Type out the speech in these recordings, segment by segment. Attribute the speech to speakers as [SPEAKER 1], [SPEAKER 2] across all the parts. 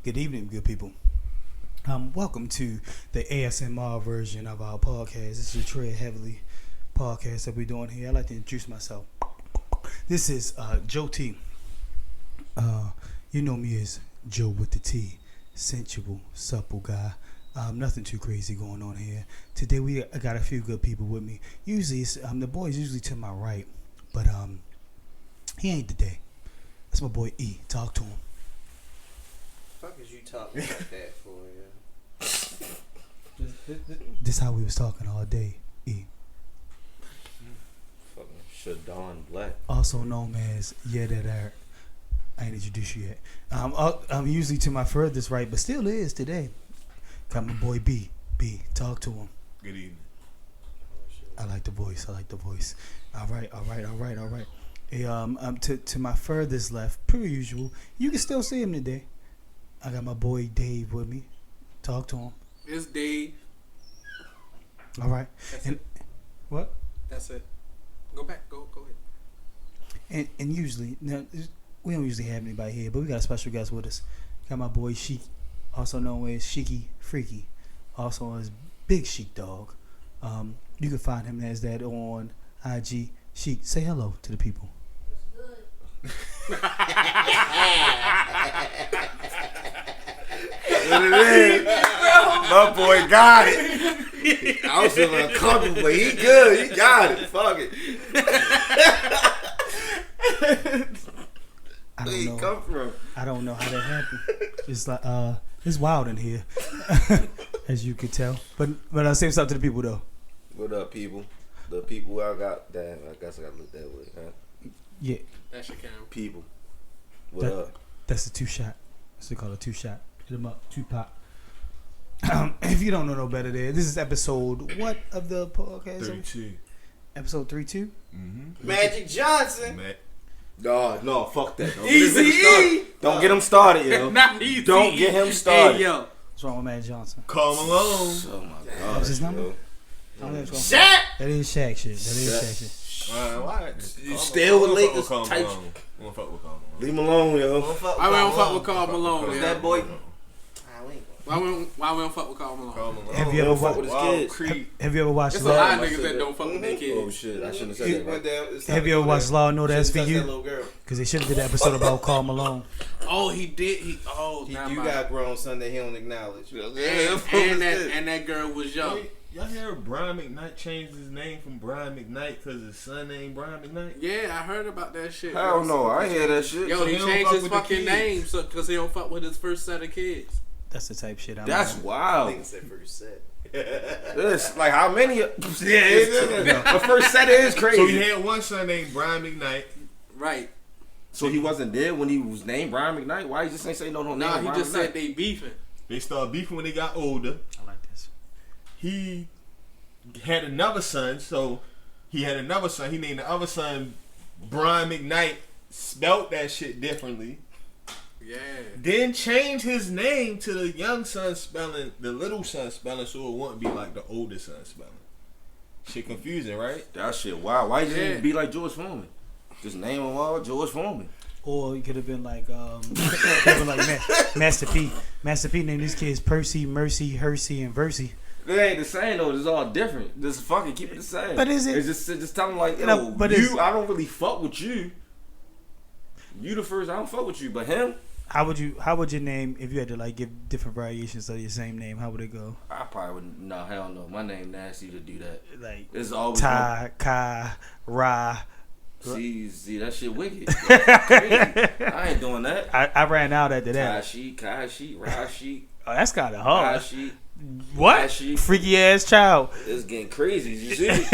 [SPEAKER 1] Good evening, good people. Welcome to the ASMR version of our podcast. This is a Tread Heavily podcast that we're doing here. I'd like to introduce myself. This is Joe T. You know me as Joe with the T. Sensual, supple guy. Nothing too crazy going on here. Today I got a few good people with me. Usually it's, the boy's usually to my right, but he ain't today. That's my boy E. Talk to him.
[SPEAKER 2] Fuck is you talking like that for, yeah?
[SPEAKER 1] This how we was talking all day, E.
[SPEAKER 2] Fucking Shadon Black.
[SPEAKER 1] Also known as Yeah That Art. I ain't introduced you yet. I'm usually to my furthest right, but still is today. Got my boy B. B, talk to him.
[SPEAKER 3] Good evening.
[SPEAKER 1] I like the voice. All right. Hey, to my furthest left, per usual, you can still see him today. I got my boy Dave with me. Talk to him.
[SPEAKER 4] It's Dave.
[SPEAKER 1] All right.
[SPEAKER 4] That's
[SPEAKER 1] and
[SPEAKER 4] it.
[SPEAKER 1] What?
[SPEAKER 4] That's it. Go back. Go ahead.
[SPEAKER 1] And usually, now, we don't usually have anybody here, but we got a special guest with us. Got my boy SHEIK, also known as Sheiky Freaky, also as Big Sheik Dog. You can find him as that on IG. SHEIK, say hello to the people.
[SPEAKER 2] My boy got it. I was feeling uncomfortable, but he good. He got it. Fuck it.
[SPEAKER 1] I don't know how that happened. It's like it's wild in here, as you could tell. But I'll say something to the people though.
[SPEAKER 2] What up, people? The people I got. Damn, I guess I got to look that way, huh?
[SPEAKER 1] Yeah.
[SPEAKER 4] That should count.
[SPEAKER 2] People. What up?
[SPEAKER 1] That's a 2-shot. That's what they call a 2-shot. Hit them up. 2-pop. If you don't know no better there, this is episode what of the podcast?
[SPEAKER 3] 32.
[SPEAKER 1] Episode 32?
[SPEAKER 3] Mm-hmm.
[SPEAKER 2] Magic Johnson. No, fuck that. Don't get him started, yo.
[SPEAKER 4] Not easy.
[SPEAKER 2] Don't get him started.
[SPEAKER 4] Hey, yo.
[SPEAKER 1] What's wrong with Magic Johnson?
[SPEAKER 3] Call him alone.
[SPEAKER 2] Oh my god.
[SPEAKER 1] What's his number?
[SPEAKER 2] Yo.
[SPEAKER 4] Shaq.
[SPEAKER 1] That is Shaq shit.
[SPEAKER 3] Why?
[SPEAKER 2] You still with Lakers
[SPEAKER 3] Call
[SPEAKER 2] type.
[SPEAKER 3] Malone. I'm gonna fuck with Call Malone.
[SPEAKER 2] Leave him alone, yo.
[SPEAKER 4] Why we don't fuck with Karl Malone?
[SPEAKER 3] Fuck
[SPEAKER 4] Yeah.
[SPEAKER 2] that boy?
[SPEAKER 4] Why we don't fuck with Karl Malone?
[SPEAKER 3] Call Malone.
[SPEAKER 1] Have you ever
[SPEAKER 2] fuck
[SPEAKER 1] watched?
[SPEAKER 2] with his
[SPEAKER 3] Wild
[SPEAKER 2] kids?
[SPEAKER 3] Creed.
[SPEAKER 1] Have you ever watched
[SPEAKER 4] There's a
[SPEAKER 1] Law?
[SPEAKER 4] lot of niggas that don't fuck with their
[SPEAKER 2] Oh
[SPEAKER 4] kids.
[SPEAKER 2] shit, I shouldn't have said that. Right?
[SPEAKER 1] Have you ever watched Law and Order SVU? Because they should have did an episode about Karl Malone.
[SPEAKER 4] Oh, he did.
[SPEAKER 2] You
[SPEAKER 4] Never mind.
[SPEAKER 2] got grown son that he don't acknowledge.
[SPEAKER 4] And that girl was young.
[SPEAKER 3] Y'all hear Brian McKnight changed his name from Brian McKnight because his son named Brian McKnight?
[SPEAKER 4] Yeah, I heard about that shit.
[SPEAKER 2] Hell no, I ain't hear that shit.
[SPEAKER 4] Yo,
[SPEAKER 3] So
[SPEAKER 4] he
[SPEAKER 3] he don't
[SPEAKER 4] changed
[SPEAKER 3] fuck
[SPEAKER 4] his
[SPEAKER 3] with the
[SPEAKER 4] fucking
[SPEAKER 3] kids.
[SPEAKER 4] name because he don't fuck with his first set of kids.
[SPEAKER 1] That's the type shit I'm
[SPEAKER 2] That's
[SPEAKER 1] on.
[SPEAKER 2] wild.
[SPEAKER 5] Nigga said first set.
[SPEAKER 2] This like how many? The first set is crazy.
[SPEAKER 3] So he had one son named Brian McKnight.
[SPEAKER 4] Right.
[SPEAKER 2] So he wasn't there when he was named Brian McKnight. Why you just ain't say no name?
[SPEAKER 4] Nah, he
[SPEAKER 2] Brian
[SPEAKER 4] just
[SPEAKER 2] McKnight?
[SPEAKER 4] said they beefing.
[SPEAKER 3] They started beefing when they got older.
[SPEAKER 1] I like this.
[SPEAKER 3] He had another son, so he had another son. He named the other son Brian McKnight, spelt that shit differently.
[SPEAKER 4] Yeah.
[SPEAKER 3] Then changed his name to the young son spelling, the little son spelling, so it wouldn't be like the older son spelling. Shit confusing, right?
[SPEAKER 2] That shit wild. Why you
[SPEAKER 4] Yeah.
[SPEAKER 2] didn't be like George Foreman? Just name him all George Foreman.
[SPEAKER 1] Or it could have been like, Master P. Master P named these kids Percy, Mercy, Hersey, and Versey.
[SPEAKER 2] It ain't the same though. It's all different. Just fucking keep it the same.
[SPEAKER 1] But is it?
[SPEAKER 2] It's just tell them like, yo,
[SPEAKER 1] No, but it's-
[SPEAKER 2] I don't really fuck with you. You the first. I don't fuck with you, but him.
[SPEAKER 1] How would your name, if you had to like give different variations of your same name, how would it go?
[SPEAKER 2] I probably wouldn't. No, hell no. My name nasty to do that.
[SPEAKER 1] Like
[SPEAKER 2] It's always
[SPEAKER 1] Ty, Kai, Ra.
[SPEAKER 2] See that shit wicked. That's crazy. I ain't doing that.
[SPEAKER 1] I ran out after that.
[SPEAKER 2] Kai Sheik, Ra Sheik,
[SPEAKER 1] Oh, that's kind of
[SPEAKER 2] Kai
[SPEAKER 1] hard.
[SPEAKER 2] Sheik.
[SPEAKER 1] What?
[SPEAKER 2] Ashy.
[SPEAKER 1] Freaky ass child.
[SPEAKER 2] It's getting crazy. You see? I ain't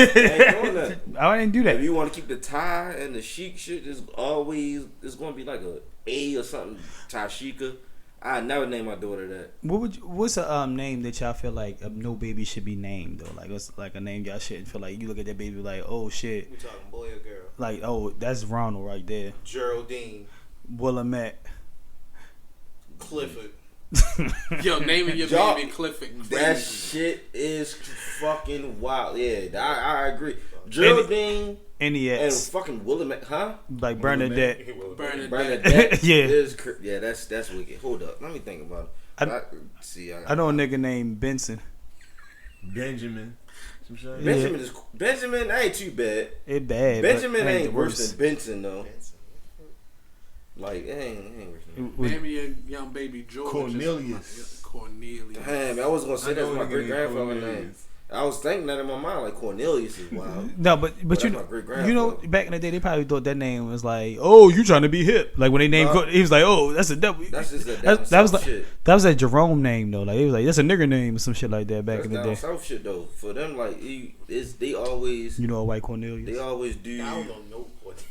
[SPEAKER 2] doing that.
[SPEAKER 1] I didn't do
[SPEAKER 2] If
[SPEAKER 1] that.
[SPEAKER 2] you want to keep the tie and the chic shit, it's going to be like A or something. Tashika. I never name my daughter that.
[SPEAKER 1] What's a name that y'all feel like no baby should be named though? Like what's like a name y'all shouldn't feel like you look at that baby like, oh shit,
[SPEAKER 5] We talking boy or girl?
[SPEAKER 1] like oh that's Ronald right there.
[SPEAKER 5] Geraldine,
[SPEAKER 1] Willamette.
[SPEAKER 5] Clifford.
[SPEAKER 4] Yo, naming your
[SPEAKER 2] Y'all-
[SPEAKER 4] baby Clifford.
[SPEAKER 2] That
[SPEAKER 4] Crazy.
[SPEAKER 2] shit is fucking wild. Yeah, I agree. Geraldine, And
[SPEAKER 1] NEX.
[SPEAKER 2] fucking Willem, huh?
[SPEAKER 1] Like Bernadette.
[SPEAKER 2] Bernadette.
[SPEAKER 1] Yeah.
[SPEAKER 2] Yeah, that's wicked. Hold up, let me think about it.
[SPEAKER 1] I know a nigga named Benson.
[SPEAKER 3] Benjamin. Some shit.
[SPEAKER 2] Benjamin. That ain't too bad.
[SPEAKER 1] It bad.
[SPEAKER 2] Benjamin
[SPEAKER 1] but
[SPEAKER 2] ain't
[SPEAKER 1] the
[SPEAKER 2] worse
[SPEAKER 1] worst.
[SPEAKER 2] than Benson though. Like it ain't worse than.
[SPEAKER 4] Name me a young baby George.
[SPEAKER 3] Cornelius.
[SPEAKER 4] Cornelius.
[SPEAKER 2] Damn, I was gonna say that's my great grandfather name.
[SPEAKER 3] Cornelius.
[SPEAKER 2] I was thinking that in my mind, like Cornelius is wild.
[SPEAKER 1] No, but
[SPEAKER 2] But
[SPEAKER 1] you
[SPEAKER 2] that's
[SPEAKER 1] know,
[SPEAKER 2] my great-grandfather.
[SPEAKER 1] you know, back in the day, they probably thought that name was like, oh, you trying to be hip. Like when they named, he was like, oh, that's a W.
[SPEAKER 2] That's just
[SPEAKER 1] that was like
[SPEAKER 2] shit.
[SPEAKER 1] that was a Jerome name though. Like he was like, that's a nigger name or some shit like that back
[SPEAKER 2] That's
[SPEAKER 1] in the
[SPEAKER 2] down
[SPEAKER 1] day.
[SPEAKER 2] south shit though. For them, like they always
[SPEAKER 1] You know a white Cornelius.
[SPEAKER 2] they always do.
[SPEAKER 5] I don't know what.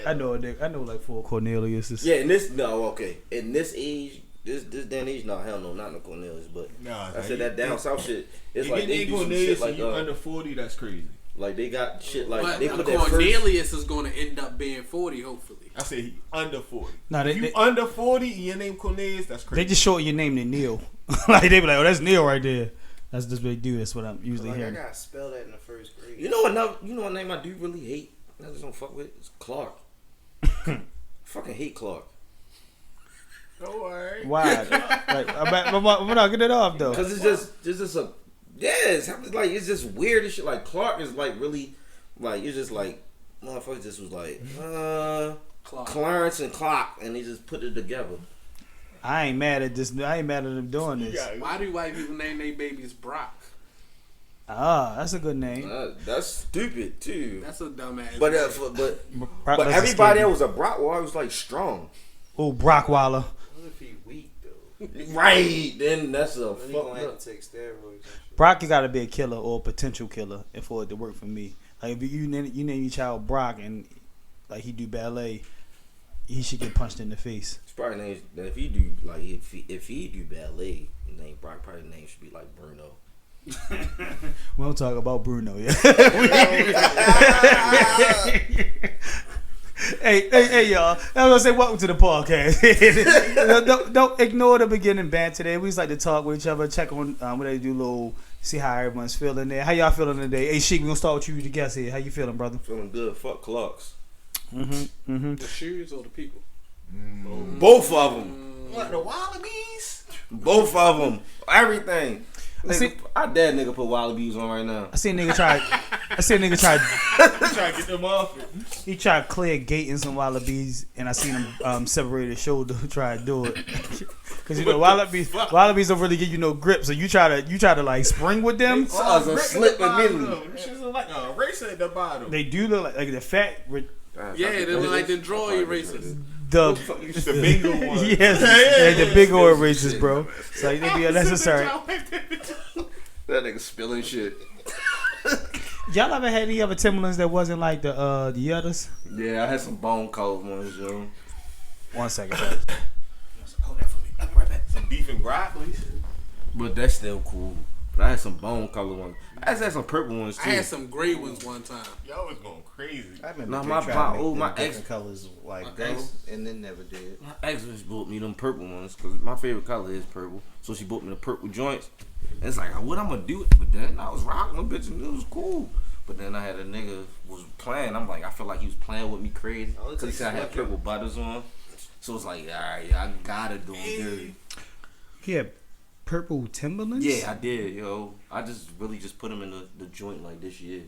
[SPEAKER 1] I know a nigga. I know like 4 Corneliuses.
[SPEAKER 2] Yeah, in this in this age, this day and age, no hell no, not no Cornelius, but
[SPEAKER 3] Nah,
[SPEAKER 2] I said that down south shit. It's
[SPEAKER 3] You
[SPEAKER 2] like
[SPEAKER 3] get
[SPEAKER 2] they
[SPEAKER 3] named
[SPEAKER 2] do some
[SPEAKER 3] Cornelius
[SPEAKER 2] shit
[SPEAKER 3] and
[SPEAKER 2] like
[SPEAKER 3] you under 40, that's crazy.
[SPEAKER 2] like they got shit like
[SPEAKER 4] But
[SPEAKER 2] they put that first.
[SPEAKER 4] Cornelius is going to end up being 40, hopefully.
[SPEAKER 3] I say he under 40.
[SPEAKER 1] Nah,
[SPEAKER 3] If you under 40 and your name Cornelius, that's crazy.
[SPEAKER 1] They just shorten your name to Neil. Like they be like, oh, that's Neil right there. That's just what they do. That's what I'm usually
[SPEAKER 5] Like I
[SPEAKER 1] hearing.
[SPEAKER 5] gotta spell that in the first grade.
[SPEAKER 2] You know what name I do really hate? I just don't fuck with. It's Clark. Fucking hate Clark.
[SPEAKER 3] Don't worry.
[SPEAKER 1] Why? Like, I'm not get it off though.
[SPEAKER 2] Cause it's just a it's just weird and shit. Like Clark is like really like it's just like motherfucker just was like Clarence and Clark and they just put it together.
[SPEAKER 1] I ain't mad at this. I ain't mad at them doing this.
[SPEAKER 4] Why do white people name their babies Brock?
[SPEAKER 1] Ah, that's a good name.
[SPEAKER 2] That's stupid too.
[SPEAKER 4] That's a dumbass.
[SPEAKER 2] But
[SPEAKER 4] name.
[SPEAKER 2] but everybody that was a Brockwell was like strong.
[SPEAKER 1] Oh, Brockwaller.
[SPEAKER 5] What if he weak though?
[SPEAKER 2] Right, then that's a
[SPEAKER 5] Then he gonna
[SPEAKER 2] fuck
[SPEAKER 5] have
[SPEAKER 2] up.
[SPEAKER 5] to take steroids. And shit.
[SPEAKER 1] Brock, you gotta be a killer or a potential killer for it to work for me. Like if you name your child Brock and like he do ballet, he should get punched in the face.
[SPEAKER 2] It's probably named if he do like if he do ballet, his name Brock probably the name should be like Bruno.
[SPEAKER 1] We don't talk about Bruno yet. Hey, y'all. I was gonna say welcome to the podcast. don't ignore the beginning band today. We just like to talk with each other, check on what they do, little see how everyone's feeling there. How y'all feeling today? Hey, Sheik, we gonna start with you, the guest here. How you feeling, brother?
[SPEAKER 2] Feeling good. Fuck Clarks.
[SPEAKER 4] The shoes or the people?
[SPEAKER 2] Both of them.
[SPEAKER 3] What, the Wallabies?
[SPEAKER 2] Both of them. Everything.
[SPEAKER 1] See-
[SPEAKER 2] Nigga, I dare nigga put Wallabies on right now.
[SPEAKER 1] I see a nigga try.
[SPEAKER 3] Trying to get them off it.
[SPEAKER 1] He tried to clear a gate in some wallabies, and I seen him separate his shoulder try to do it. Cause you know wallabies don't really give you no grip, so you try to like spring with them.
[SPEAKER 2] Sounds a slip immediately.
[SPEAKER 3] She's like a racer at the bottom.
[SPEAKER 1] They do look like the fat.
[SPEAKER 4] Yeah, they look like the draw erasers.
[SPEAKER 1] The
[SPEAKER 3] bingo one.
[SPEAKER 1] yes, the big old races, bro. So they be unnecessary.
[SPEAKER 2] That nigga spilling shit.
[SPEAKER 1] Y'all ever had any other Timberlands that wasn't like the others?
[SPEAKER 2] Yeah, I had some bone cold ones, yo.
[SPEAKER 1] 1 second, bro.
[SPEAKER 2] Hold that for me. I'll be right back.
[SPEAKER 3] Some beef and broccoli.
[SPEAKER 2] But that's still cool. But I had some bone color ones. I just had some purple ones too.
[SPEAKER 4] I had some gray ones one time.
[SPEAKER 3] Y'all was going crazy.
[SPEAKER 5] I remember
[SPEAKER 2] Nah,
[SPEAKER 5] they
[SPEAKER 2] my
[SPEAKER 5] tried
[SPEAKER 2] pop-
[SPEAKER 5] to make
[SPEAKER 2] oh,
[SPEAKER 5] them
[SPEAKER 2] my
[SPEAKER 5] different
[SPEAKER 2] ex-
[SPEAKER 5] colors like
[SPEAKER 2] my
[SPEAKER 5] go,
[SPEAKER 2] ex-
[SPEAKER 5] and then never did.
[SPEAKER 2] My ex just bought me them purple ones because my favorite color is purple. So she bought me the purple joints. And it's like, what I'm gonna do? But then I was rocking them bitches and it was cool. But then I had a nigga was playing. I'm like, I feel like he was playing with me crazy because he said I had purple butters on. So it's like, all right, I gotta do them dirty.
[SPEAKER 1] He had purple Timberlands.
[SPEAKER 2] Yeah, I did, yo. I just really just put them in the joint like this year.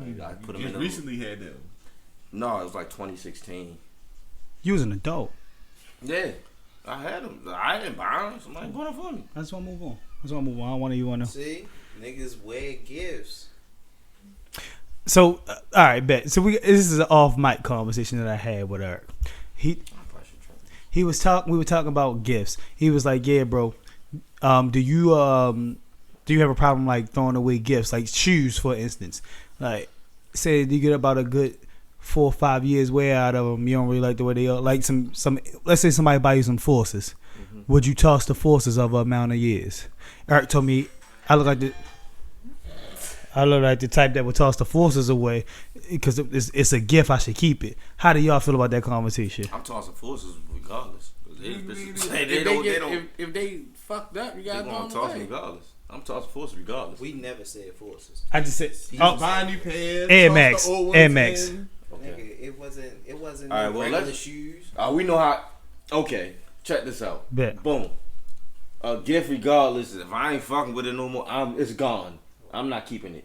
[SPEAKER 2] Like, I put them
[SPEAKER 3] Just
[SPEAKER 2] in
[SPEAKER 3] recently had them.
[SPEAKER 2] No, it was like 2016.
[SPEAKER 1] You was an adult.
[SPEAKER 2] Yeah, I had them. I didn't buy them. Somebody bought them for me.
[SPEAKER 1] I just want to move on. I don't want to.
[SPEAKER 5] See, niggas wear gifts.
[SPEAKER 1] So, all right, bet. So this is an off mic conversation that I had with Eric.
[SPEAKER 2] I probably should try.
[SPEAKER 1] We were talking about gifts. He was like, "Yeah, bro. Do you have a problem like throwing away gifts, like shoes, for instance? Like, say you get about a good 4 or 5 years wear out of them. You don't really like the way they are. Like some. Let's say somebody buy you some Forces. Mm-hmm. Would you toss the Forces of an amount of years?" Eric told me I look like the type that would toss the Forces away because it's a gift. I should keep it. How do y'all feel about that conversation?
[SPEAKER 2] I'm tossing Forces regardless.
[SPEAKER 4] If they fucked up, you gotta
[SPEAKER 2] They gonna
[SPEAKER 4] throw
[SPEAKER 2] toss
[SPEAKER 4] them
[SPEAKER 2] me
[SPEAKER 4] away.
[SPEAKER 2] regardless. I'm tossing forces regardless.
[SPEAKER 5] We never said forces.
[SPEAKER 1] I just said,
[SPEAKER 3] He's
[SPEAKER 1] oh,
[SPEAKER 3] buying new pants.
[SPEAKER 1] Air
[SPEAKER 3] toss
[SPEAKER 1] Max,
[SPEAKER 3] the old ones
[SPEAKER 1] Air Max.
[SPEAKER 3] in.
[SPEAKER 2] Okay.
[SPEAKER 5] Nigga, it wasn't
[SPEAKER 2] All right,
[SPEAKER 5] no
[SPEAKER 2] well,
[SPEAKER 5] regular
[SPEAKER 2] let's-
[SPEAKER 5] shoes.
[SPEAKER 2] We know how. Okay, check this out.
[SPEAKER 1] Bet.
[SPEAKER 2] Boom. A gift, regardless. If I ain't fucking with it no more, it's gone. I'm not keeping it.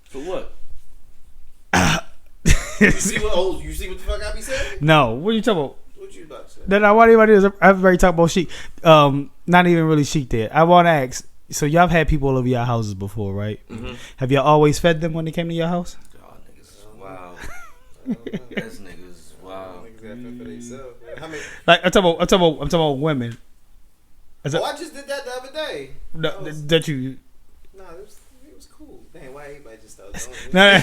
[SPEAKER 2] For what?
[SPEAKER 5] You see what the fuck I be saying?
[SPEAKER 1] No, what are you talking about?
[SPEAKER 5] What you about to say?
[SPEAKER 1] No, what anybody is? I've already talked about SHEIK. Not even really SHEIK there. I want to ask. So y'all have had people all over your houses before, right?
[SPEAKER 2] Mm-hmm.
[SPEAKER 1] Have y'all always fed them when they came to your house?
[SPEAKER 2] Y'all niggas is wild. That's niggas wild.
[SPEAKER 5] Niggas got to for themselves. How many?
[SPEAKER 1] Like I'm talking about women.
[SPEAKER 5] I just did that the other day.
[SPEAKER 1] That you.
[SPEAKER 5] No, it was cool. Dang, why everybody just started doing it?
[SPEAKER 1] No.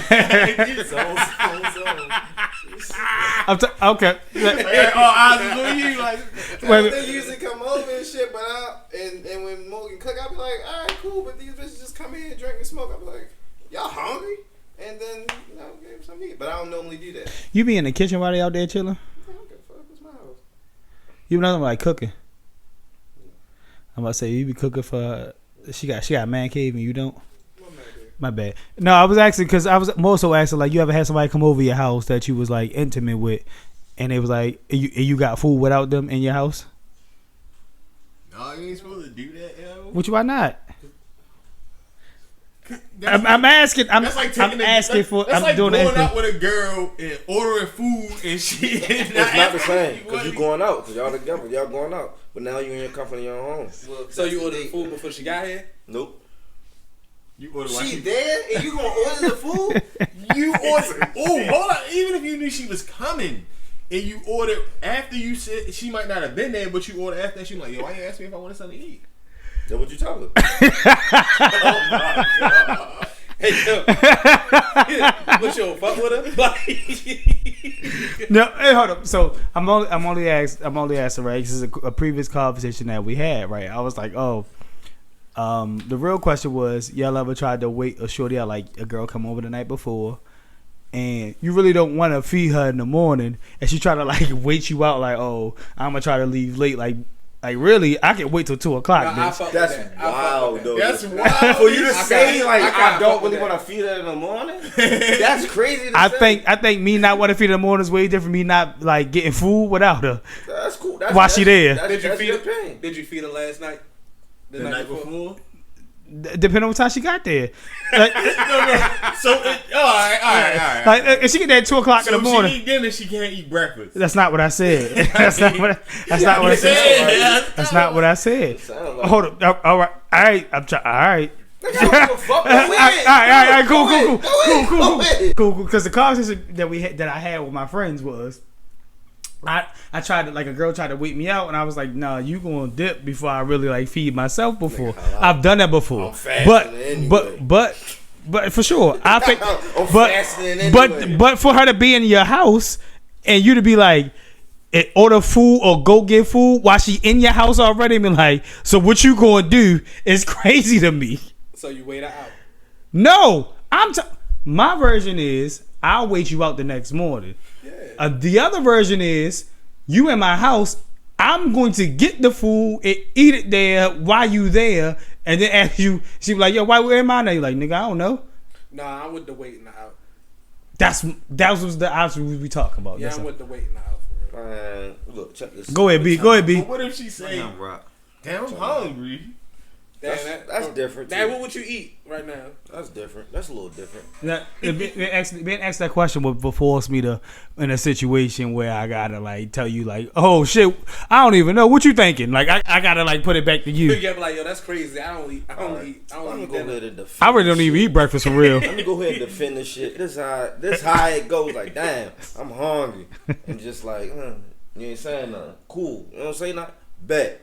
[SPEAKER 1] Okay.
[SPEAKER 3] You like,
[SPEAKER 1] Wait,
[SPEAKER 5] They usually come over and shit, but and when Morgan cook, I be like, all right, cool. But these bitches just come in, drink and smoke. I be like, y'all hungry? And then give them some meat. But I don't normally do that.
[SPEAKER 1] You be in the kitchen while they out there chilling?
[SPEAKER 5] I don't give a fuck. It's my house.
[SPEAKER 1] You know like cooking. I'm about to say you be cooking for. She got a man cave and you don't. My bad. No, I was asking because I was more so asking like you ever had somebody come over your house that you was like intimate with, and it was like you got food without them in your house.
[SPEAKER 3] no, you ain't supposed to do that, yo.
[SPEAKER 1] Which why not?
[SPEAKER 3] That's
[SPEAKER 1] I'm asking. I'm
[SPEAKER 3] that's like
[SPEAKER 1] I'm asking for.
[SPEAKER 3] That's
[SPEAKER 1] I'm
[SPEAKER 3] like
[SPEAKER 1] doing
[SPEAKER 3] going
[SPEAKER 1] that.
[SPEAKER 3] out with a girl and ordering food and shit.
[SPEAKER 2] It's not the same because you going out. Because y'all together. Y'all going out. But now you in your comfort in your own home.
[SPEAKER 5] Well,
[SPEAKER 4] So you ordered food before she got here?
[SPEAKER 2] Nope.
[SPEAKER 3] You order
[SPEAKER 5] she there and you gonna order the food?
[SPEAKER 3] You order. Oh, hold on. Even if you knew she was coming and you ordered after you said she might not have been there, but you ordered after that, she was like, yo, why you ask me if I wanted something to eat?
[SPEAKER 2] That's what you talking about.
[SPEAKER 3] Oh my god.
[SPEAKER 4] Hey, yo. What, you don't fuck with her? Like,
[SPEAKER 1] No, hey, hold up. So I'm only asking, right? This is a previous conversation that we had, right? I was like, oh, the real question was, y'all ever tried to wait a shorty out, like a girl come over the night before, and you really don't want to feed her in the morning, and she try to like wait you out, like, oh, I'm gonna try to leave late, like really, I can wait till 2 o'clock.
[SPEAKER 4] nah, I
[SPEAKER 1] bitch.
[SPEAKER 4] fuck with
[SPEAKER 2] That's
[SPEAKER 4] that. I fuck
[SPEAKER 2] wild,
[SPEAKER 4] with
[SPEAKER 2] though.
[SPEAKER 3] That's wild.
[SPEAKER 2] For you to
[SPEAKER 4] I
[SPEAKER 2] say
[SPEAKER 4] kinda-
[SPEAKER 2] like
[SPEAKER 4] I kinda
[SPEAKER 2] I don't
[SPEAKER 4] fuck with
[SPEAKER 2] really
[SPEAKER 4] that.
[SPEAKER 2] want to feed her in the morning. That's crazy. To
[SPEAKER 1] I
[SPEAKER 2] say.
[SPEAKER 1] think me not want to feed her in the morning is way different. Me not like getting food without her.
[SPEAKER 2] That's cool. That's,
[SPEAKER 1] Why she there?
[SPEAKER 2] That's,
[SPEAKER 4] Did you
[SPEAKER 2] that's
[SPEAKER 4] feed
[SPEAKER 2] your
[SPEAKER 4] her?
[SPEAKER 2] opinion.
[SPEAKER 4] Did you feed her last night?
[SPEAKER 3] The night before?
[SPEAKER 1] Depending on what time she got there. Like,
[SPEAKER 3] So, all right.
[SPEAKER 1] like if she get there at 2 o'clock
[SPEAKER 3] So
[SPEAKER 1] in the morning.
[SPEAKER 3] she eat dinner, she can't eat breakfast.
[SPEAKER 1] That's not what I said. That's not what I said. That's not what I said.
[SPEAKER 2] Sound like
[SPEAKER 1] Hold up. All right. I'm trying. All right.
[SPEAKER 2] Nigga, I don't give a fuck. Go
[SPEAKER 1] All right.
[SPEAKER 2] Go ahead.
[SPEAKER 1] Cool. Because the conversation that I had with my friends was, I tried to, like, a girl tried to wake me out, and I was like, nah, you gonna dip before I really like feed myself before. I've done that before.
[SPEAKER 2] I'm fasting anyway.
[SPEAKER 1] But for sure, I think.
[SPEAKER 2] I'm fasting anyway.
[SPEAKER 1] But for her to be in your house and you to be like, order food or go get food while she in your house already, and be like, so what you gonna do is crazy to me.
[SPEAKER 4] So you wait her out.
[SPEAKER 1] No, my version is I'll wait you out the next morning.
[SPEAKER 4] Yeah.
[SPEAKER 1] The other version is you in my house. I'm going to get the food and eat it there while you there, and then ask you. She be like, "Yo, why am I there?" You like, "Nigga, I don't know."
[SPEAKER 4] Nah, I'm with the waiting her out.
[SPEAKER 1] That was the option we talking about.
[SPEAKER 4] Yeah,
[SPEAKER 1] That's
[SPEAKER 4] I'm
[SPEAKER 1] all.
[SPEAKER 4] with the waiting her out for real.
[SPEAKER 2] Man, look, check this.
[SPEAKER 1] Go ahead, B. Go ahead, B.
[SPEAKER 3] But what if she say,
[SPEAKER 2] Damn, Rock.
[SPEAKER 3] damn, I'm hungry?
[SPEAKER 2] That's different.
[SPEAKER 4] Dad,
[SPEAKER 2] too.
[SPEAKER 4] what would you eat right now?
[SPEAKER 2] That's different. That's a little different.
[SPEAKER 1] Now, being asked that question would force me to in a situation where I gotta like tell you like, oh shit, I don't even know what you thinking. Like I gotta like put it back to you.
[SPEAKER 4] Yeah, but like, yo, that's crazy. I don't eat
[SPEAKER 2] Let me
[SPEAKER 4] dinner.
[SPEAKER 2] go ahead and defend.
[SPEAKER 1] I really don't even eat breakfast for real.
[SPEAKER 2] Let me go ahead and defend this shit. This how it goes. Like, damn, I'm hungry, and just like, you ain't saying nothing. Cool. You know what I'm saying? Not bet.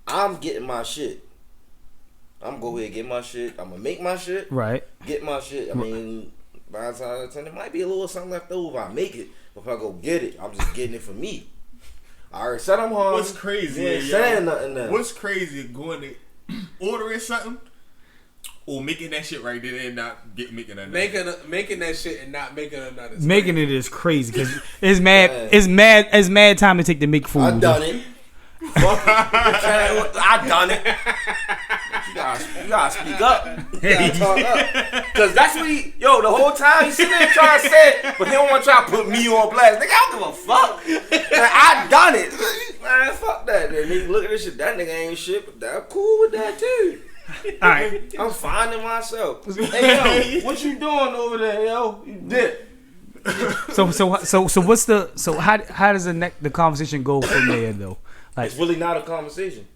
[SPEAKER 2] I'm getting my shit. I'm gonna go ahead and get my shit. I'm gonna make my shit.
[SPEAKER 1] Right.
[SPEAKER 2] Get my shit. I mean, by the time I turn, there might be a little something left over. I make it. But if I go get it, I'm just getting it for me. I already said I'm hungry.
[SPEAKER 3] What's crazy?
[SPEAKER 2] You ain't
[SPEAKER 3] yo,
[SPEAKER 2] saying nothing now.
[SPEAKER 3] What's crazy is going to ordering something or making that shit right there and not making that.
[SPEAKER 4] Making that shit and not making another.
[SPEAKER 1] Making it is crazy because it's mad time to take to make food.
[SPEAKER 2] I done it. Fuck it. I done it. You guys You gotta speak up. You gotta talk up. Cause that's what the whole time he's sitting there trying to say it, but he don't want to try to put me on blast. Nigga, I don't give a fuck. Like, I done it. Man, fuck that. Then nigga look at this shit. That nigga ain't shit, but I'm cool with that too.
[SPEAKER 1] All right.
[SPEAKER 2] I'm finding myself. Hey, yo, what you doing over there, yo? You dip.
[SPEAKER 1] So what's how does the conversation go from there though? Like,
[SPEAKER 2] It's really not a conversation.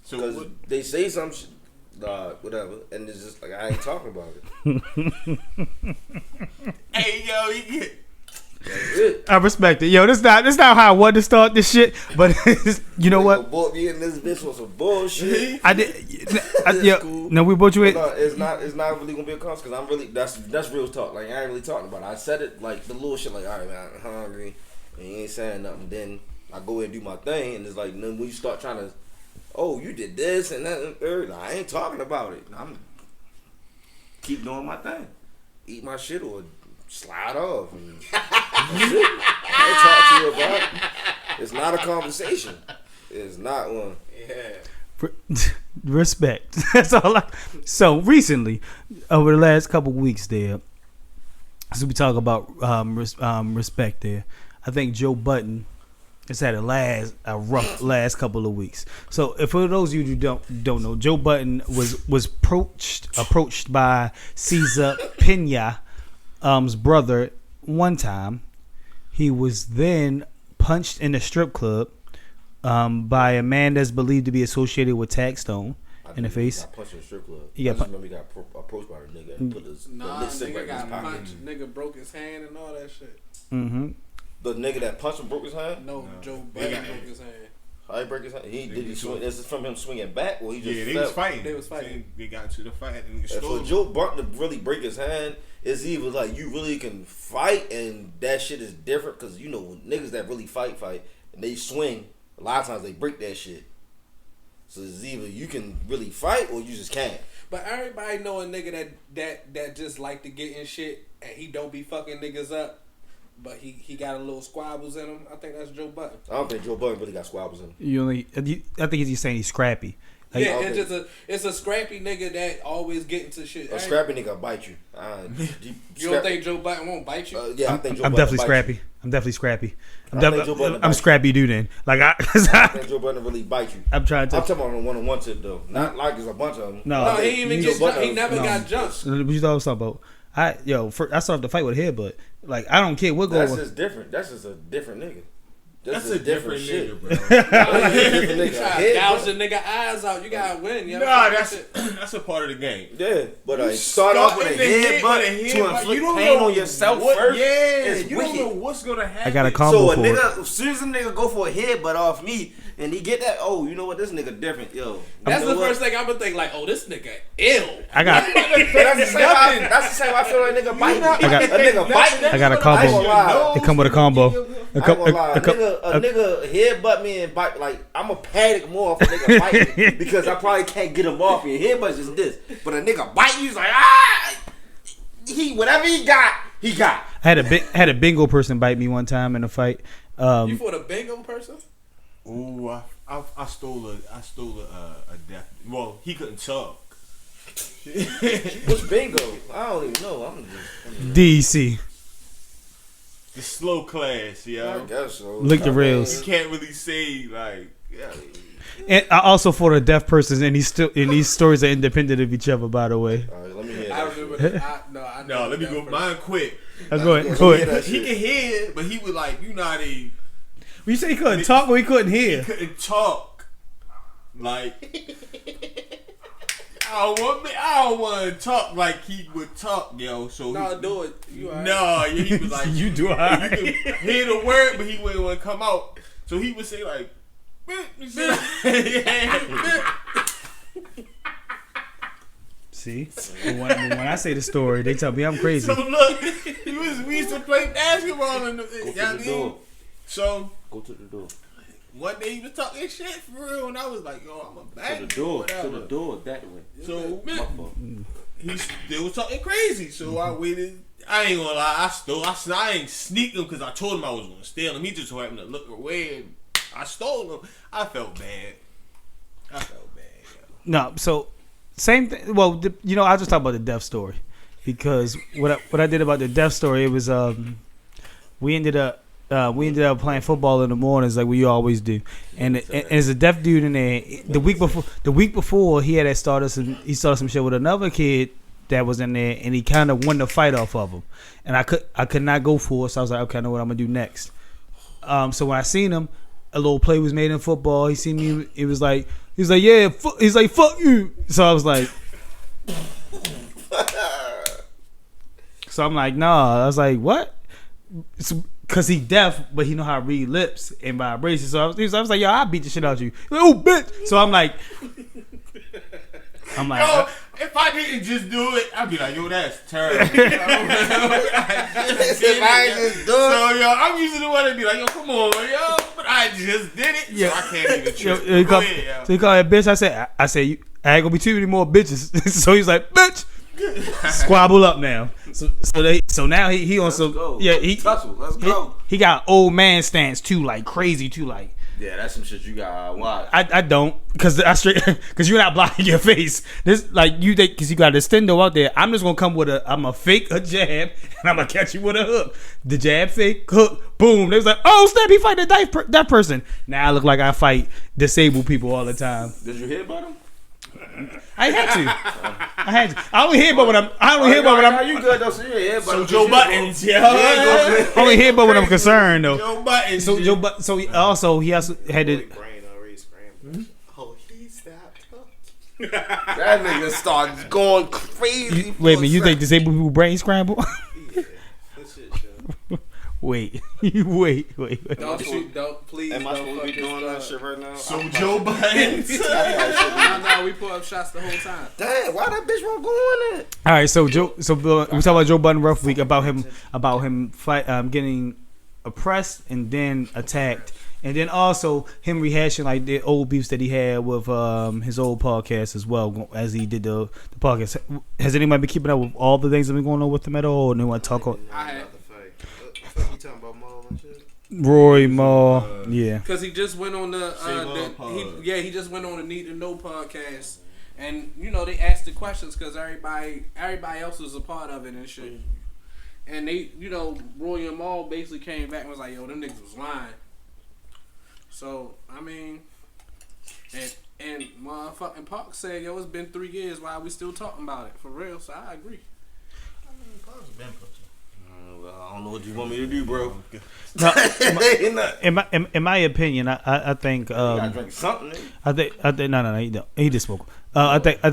[SPEAKER 3] So
[SPEAKER 2] Because
[SPEAKER 3] what,
[SPEAKER 2] they say some shit, whatever, and it's just like, I ain't talking about it.
[SPEAKER 3] hey yo, he get.
[SPEAKER 2] That's it.
[SPEAKER 1] I respect it. Yo, this not how I wanted to start this shit, but you know what?
[SPEAKER 2] Boy, me and this bitch was some bullshit.
[SPEAKER 1] I did.
[SPEAKER 2] Cool.
[SPEAKER 1] No, we brought you in.
[SPEAKER 2] No, it's not really gonna be a conversation because I'm really that's real talk. Like, I ain't really talking about it. I said it like the little shit. Like, all right, man, I'm hungry, and you ain't saying nothing. Then I go and do my thing, and it's like, then when you start trying to, oh, you did this and that and third, I ain't talking about it. I'm keep doing my thing, eat my shit or slide off. And that's it. I ain't talk to you about it. It's not a conversation. It's not one.
[SPEAKER 5] Yeah.
[SPEAKER 1] Respect. That's all. So recently, over the last couple weeks, there, as we talk about respect, there, I think Joe Budden has had a rough last couple of weeks. So, if for those of you who don't know, Joe Budden was approached by Cesar Pena's brother one time. He was then punched in a strip club by a man that's believed to be associated with Taxstone in the face.
[SPEAKER 2] He got punched in the strip club.
[SPEAKER 1] Yeah,
[SPEAKER 2] I just remember he got approached by a nigga and put his
[SPEAKER 5] Nah,
[SPEAKER 2] lit cigarette
[SPEAKER 5] nigga
[SPEAKER 2] in his
[SPEAKER 5] got
[SPEAKER 2] pocket.
[SPEAKER 5] punched. Nigga broke his hand and all that shit.
[SPEAKER 1] Mm-hmm.
[SPEAKER 2] The nigga that punched him broke his hand?
[SPEAKER 5] No, Joe Budden broke his hand.
[SPEAKER 2] How he break his hand? Did he swing? Is it from him swinging back or he just
[SPEAKER 3] Yeah, they
[SPEAKER 2] fell?
[SPEAKER 3] was fighting.
[SPEAKER 5] They was fighting.
[SPEAKER 3] They got to the fight and
[SPEAKER 2] And for
[SPEAKER 3] stole.
[SPEAKER 2] Joe Budden to really break his hand, it's either like you really can fight and that shit is different because you know niggas that really fight and they swing, a lot of times they break that shit. So it's either you can really fight or you just can't.
[SPEAKER 5] But everybody know a nigga that just like to get in shit and he don't be fucking niggas up. But he got a little squabbles in him. I think that's Joe Budden.
[SPEAKER 2] I don't think Joe Budden really got squabbles in him.
[SPEAKER 1] I think he's saying he's scrappy. Like,
[SPEAKER 5] Yeah,
[SPEAKER 2] okay.
[SPEAKER 5] it's a scrappy nigga that always get into shit.
[SPEAKER 2] A scrappy nigga bite you.
[SPEAKER 5] You don't think Joe Budden won't bite you?
[SPEAKER 2] Yeah, I think Joe
[SPEAKER 1] I'm
[SPEAKER 2] Budden
[SPEAKER 1] definitely
[SPEAKER 2] bite
[SPEAKER 1] scrappy.
[SPEAKER 2] you.
[SPEAKER 1] I'm definitely scrappy.
[SPEAKER 2] I think Joe Budden
[SPEAKER 1] I'm
[SPEAKER 2] bite
[SPEAKER 1] scrappy dude then. Like
[SPEAKER 2] I think Joe Budden really bite you.
[SPEAKER 1] I'm trying to.
[SPEAKER 2] I'm talking about on a one-on-one tip though. Not like there's a bunch of them.
[SPEAKER 1] No.
[SPEAKER 5] No, he ain't even
[SPEAKER 2] Joe
[SPEAKER 5] get
[SPEAKER 2] Budden-
[SPEAKER 5] he never
[SPEAKER 1] no.
[SPEAKER 5] got jumped.
[SPEAKER 1] What you thought I was talking about? I started the fight with a headbutt. Like, I don't care what
[SPEAKER 2] That's
[SPEAKER 1] goes.
[SPEAKER 2] just different. That's just a different nigga.
[SPEAKER 3] That's a different
[SPEAKER 2] shit.
[SPEAKER 3] nigga, bro.
[SPEAKER 2] That's a different
[SPEAKER 5] You
[SPEAKER 2] nigga.
[SPEAKER 5] try to
[SPEAKER 2] Head
[SPEAKER 5] gouge
[SPEAKER 2] butt.
[SPEAKER 5] a nigga eyes out. You gotta win. You
[SPEAKER 3] Nah, that's a part of the game.
[SPEAKER 2] Yeah, but start off with a headbutt to inflict pain on yourself first.
[SPEAKER 3] Yeah,
[SPEAKER 2] It's
[SPEAKER 3] you don't know
[SPEAKER 2] wicked.
[SPEAKER 3] what's gonna happen.
[SPEAKER 1] I got a combo
[SPEAKER 2] So a
[SPEAKER 1] for it.
[SPEAKER 2] nigga, as soon as a nigga go for a headbutt off me, and he get that, oh, you know what, this nigga different, yo.
[SPEAKER 5] That's
[SPEAKER 2] You
[SPEAKER 5] the
[SPEAKER 2] know what?
[SPEAKER 5] first thing I'm gonna think. Like, oh, this nigga ill.
[SPEAKER 1] I got
[SPEAKER 2] That's the same way I feel like nigga bite me.
[SPEAKER 1] got-
[SPEAKER 2] A nigga bite me.
[SPEAKER 1] I got a
[SPEAKER 2] I ain't
[SPEAKER 1] combo.
[SPEAKER 2] gonna lie.
[SPEAKER 1] It come with a combo.
[SPEAKER 2] I ain't gonna lie. A nigga headbutt me and bite, like, I'ma panic more if a nigga bite me because I probably can't get him off. And headbutt's just this. But a nigga bite you, he's like, whatever he got, he got.
[SPEAKER 1] I had a bingo person bite me one time in a fight.
[SPEAKER 5] You fought a bingo person?
[SPEAKER 3] Ooh, I stole a death. Well, he couldn't talk.
[SPEAKER 2] What's bingo? I don't even know. I'm just
[SPEAKER 1] DEC.
[SPEAKER 3] The slow class,
[SPEAKER 2] I
[SPEAKER 3] yo.
[SPEAKER 2] guess so.
[SPEAKER 1] Lick the rails.
[SPEAKER 3] You can't really say like, yeah.
[SPEAKER 1] And I also fought a deaf person, and these stories are independent of each other. By the way,
[SPEAKER 2] All right, let me hear
[SPEAKER 5] I
[SPEAKER 2] that.
[SPEAKER 5] remember. I
[SPEAKER 3] No, let me go. Mine quick.
[SPEAKER 1] go ahead.
[SPEAKER 2] Go ahead. That
[SPEAKER 3] He
[SPEAKER 2] shit.
[SPEAKER 3] can hear, but he was like, you know how they
[SPEAKER 1] You say he couldn't talk, or he couldn't hear.
[SPEAKER 3] couldn't talk. Like, I don't want to talk like he would talk, yo. So
[SPEAKER 5] No,
[SPEAKER 3] he,
[SPEAKER 5] do it. You all right.
[SPEAKER 3] no, yeah, he was like,
[SPEAKER 1] You do
[SPEAKER 3] You
[SPEAKER 1] alright.
[SPEAKER 3] can hear the word, but he wouldn't want to come out. So he would say like,
[SPEAKER 1] See, when I say the story, they tell me I'm crazy.
[SPEAKER 3] So look, we used to play basketball in the,
[SPEAKER 2] Go
[SPEAKER 3] you
[SPEAKER 2] to
[SPEAKER 3] know what I
[SPEAKER 2] the
[SPEAKER 3] mean?
[SPEAKER 2] door.
[SPEAKER 3] So
[SPEAKER 2] Go to the door.
[SPEAKER 3] one day he was talking shit for real, and I was like, yo, I'm a
[SPEAKER 2] To
[SPEAKER 3] back.
[SPEAKER 2] the door.
[SPEAKER 3] Whatever.
[SPEAKER 2] To the door. That way.
[SPEAKER 3] So
[SPEAKER 2] My fault.
[SPEAKER 3] he still was talking crazy. So I waited. I ain't gonna lie. I ain't sneak him because I told him I was gonna steal him. He just happened to look away and I stole him. I felt bad.
[SPEAKER 1] No, so same thing. Well, I'll just talk about the death story because what I did about the death story, it was we ended up playing football in the mornings like we always do, and there's a deaf dude in there. The week before he had started some shit with another kid that was in there, and he kind of won the fight off of him, and I could not go for it, so I was like, okay, I know what I'm gonna do next. So when I seen him, a little play was made in football. He seen me. He was like, yeah, he's like, fuck you. So I was like, so I'm like, nah. I was like, what? Cause he deaf, but he know how to read lips and vibrations. So I was like, yo, I'll beat the shit out of you. Like, oh, bitch. So I'm like,
[SPEAKER 3] yo, if I didn't just do it, I'd be like, yo, that's terrible. If
[SPEAKER 5] I just do it.
[SPEAKER 3] So, yo, I'm usually the one to be like, yo, come on, yo, but I just did it.
[SPEAKER 1] Yeah.
[SPEAKER 3] So I can't even trip.
[SPEAKER 1] So he
[SPEAKER 3] Go ahead, yo.
[SPEAKER 1] so he called that bitch. I said, I ain't gonna be too many more bitches. So he's like, bitch. Squabble up now. So now he on some.
[SPEAKER 2] Go.
[SPEAKER 1] Yeah,
[SPEAKER 2] Tussle. Let's go.
[SPEAKER 1] He got old man stance too, like crazy too, like.
[SPEAKER 2] Yeah, that's some shit you got to watch.
[SPEAKER 1] I don't, cause you're not blocking your face. This like you think, cause you got a stendo out there. I'm just gonna come with I'm a fake a jab, and I'm gonna catch you with a hook. The jab, fake hook, boom. They was like, oh snap, he fight that person. Now I look like I fight disabled people all the time.
[SPEAKER 2] Did you hear about him?
[SPEAKER 1] I had to. I only hear about when I'm.
[SPEAKER 2] You good though? So yeah,
[SPEAKER 3] So Joe Buttons, yeah.
[SPEAKER 1] I only hear about when I'm concerned though.
[SPEAKER 3] Joe Buttons.
[SPEAKER 1] So he also had to.
[SPEAKER 5] Brain already scrambled. Oh, he stopped talking.
[SPEAKER 2] That nigga started going crazy.
[SPEAKER 1] Wait a minute, you think disabled people brain scramble?
[SPEAKER 5] Yeah, that shit, yo.
[SPEAKER 1] Wait.
[SPEAKER 4] Don't please.
[SPEAKER 5] Am I
[SPEAKER 4] don't
[SPEAKER 5] supposed to be
[SPEAKER 4] fucking
[SPEAKER 5] doing that
[SPEAKER 4] stop.
[SPEAKER 5] shit right now?
[SPEAKER 3] So Joe Buttons.
[SPEAKER 4] No, we pull up shots the whole time.
[SPEAKER 5] Damn, why that bitch won't go on it?
[SPEAKER 1] All right, so we talk about Joe Budden rough week about him getting oppressed and then attacked, and then also him rehashing like the old beefs that he had with his old podcast as well as he did the podcast. Has anybody been keeping up with all the things that been going on with him at all? Or they want to talk?
[SPEAKER 4] I had.
[SPEAKER 5] What you talking about, Maul and shit?
[SPEAKER 1] Roy Maul, yeah.
[SPEAKER 4] Because he just went on the
[SPEAKER 3] Save
[SPEAKER 4] he just went on the Need to Know podcast, and they asked the questions because everybody else was a part of it and shit, and they Roy and Maul basically came back and was like, yo, them niggas was lying. So I mean, and motherfucking Park said, yo, it's been 3 years, why are we still talking about it for real? So I agree.
[SPEAKER 2] Well, I don't know what you want me to do, bro.
[SPEAKER 1] In my opinion, I think
[SPEAKER 2] You gotta drink something.
[SPEAKER 1] I think no he don't. He just spoke. I think if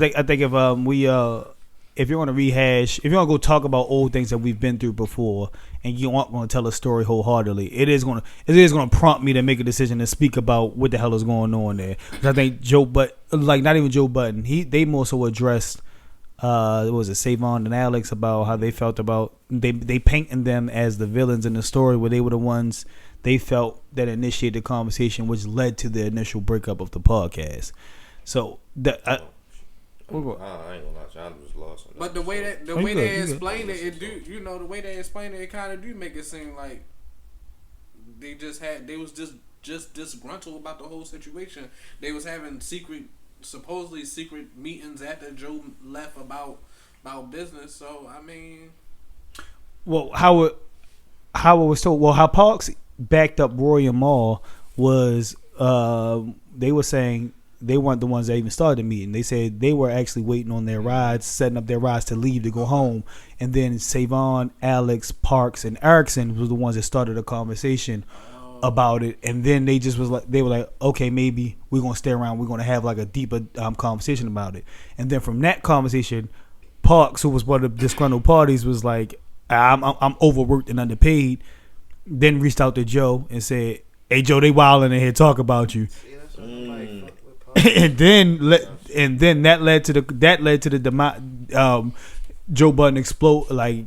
[SPEAKER 1] you're gonna rehash, if you're gonna go talk about old things that we've been through before, and you aren't gonna tell a story wholeheartedly, it is gonna prompt me to make a decision to speak about what the hell is going on there. I think not even Joe Budden. They more so addressed. What was it, Savon and Alex, about how they felt about they painting them as the villains in the story, where they were the ones they felt that initiated the conversation, which led to the initial breakup of the podcast. So
[SPEAKER 2] I ain't gonna lie, I'm just lost on that.
[SPEAKER 4] But the way they explain it, the way they explain it kind of do make it seem like they was just disgruntled about the whole situation. They was having supposedly secret meetings after Joe left about business. So I mean,
[SPEAKER 1] well, how it was told. Well, how Parks backed up Roy and Maul was they were saying they weren't the ones that even started the meeting. They said they were actually waiting on their rides, setting up their rides to leave to go home, and then Savon, Alex, Parks, and Erickson was the ones that started a conversation about it, and then they were like, okay, maybe we're gonna stay around, we're gonna have like a deeper conversation about it. And then from that conversation, Parks, who was one of the disgruntled parties, was like, I'm overworked and underpaid. Then reached out to Joe and said, hey Joe, they wilding in here, talk about you. And then that led to the demise. Joe Budden explode, like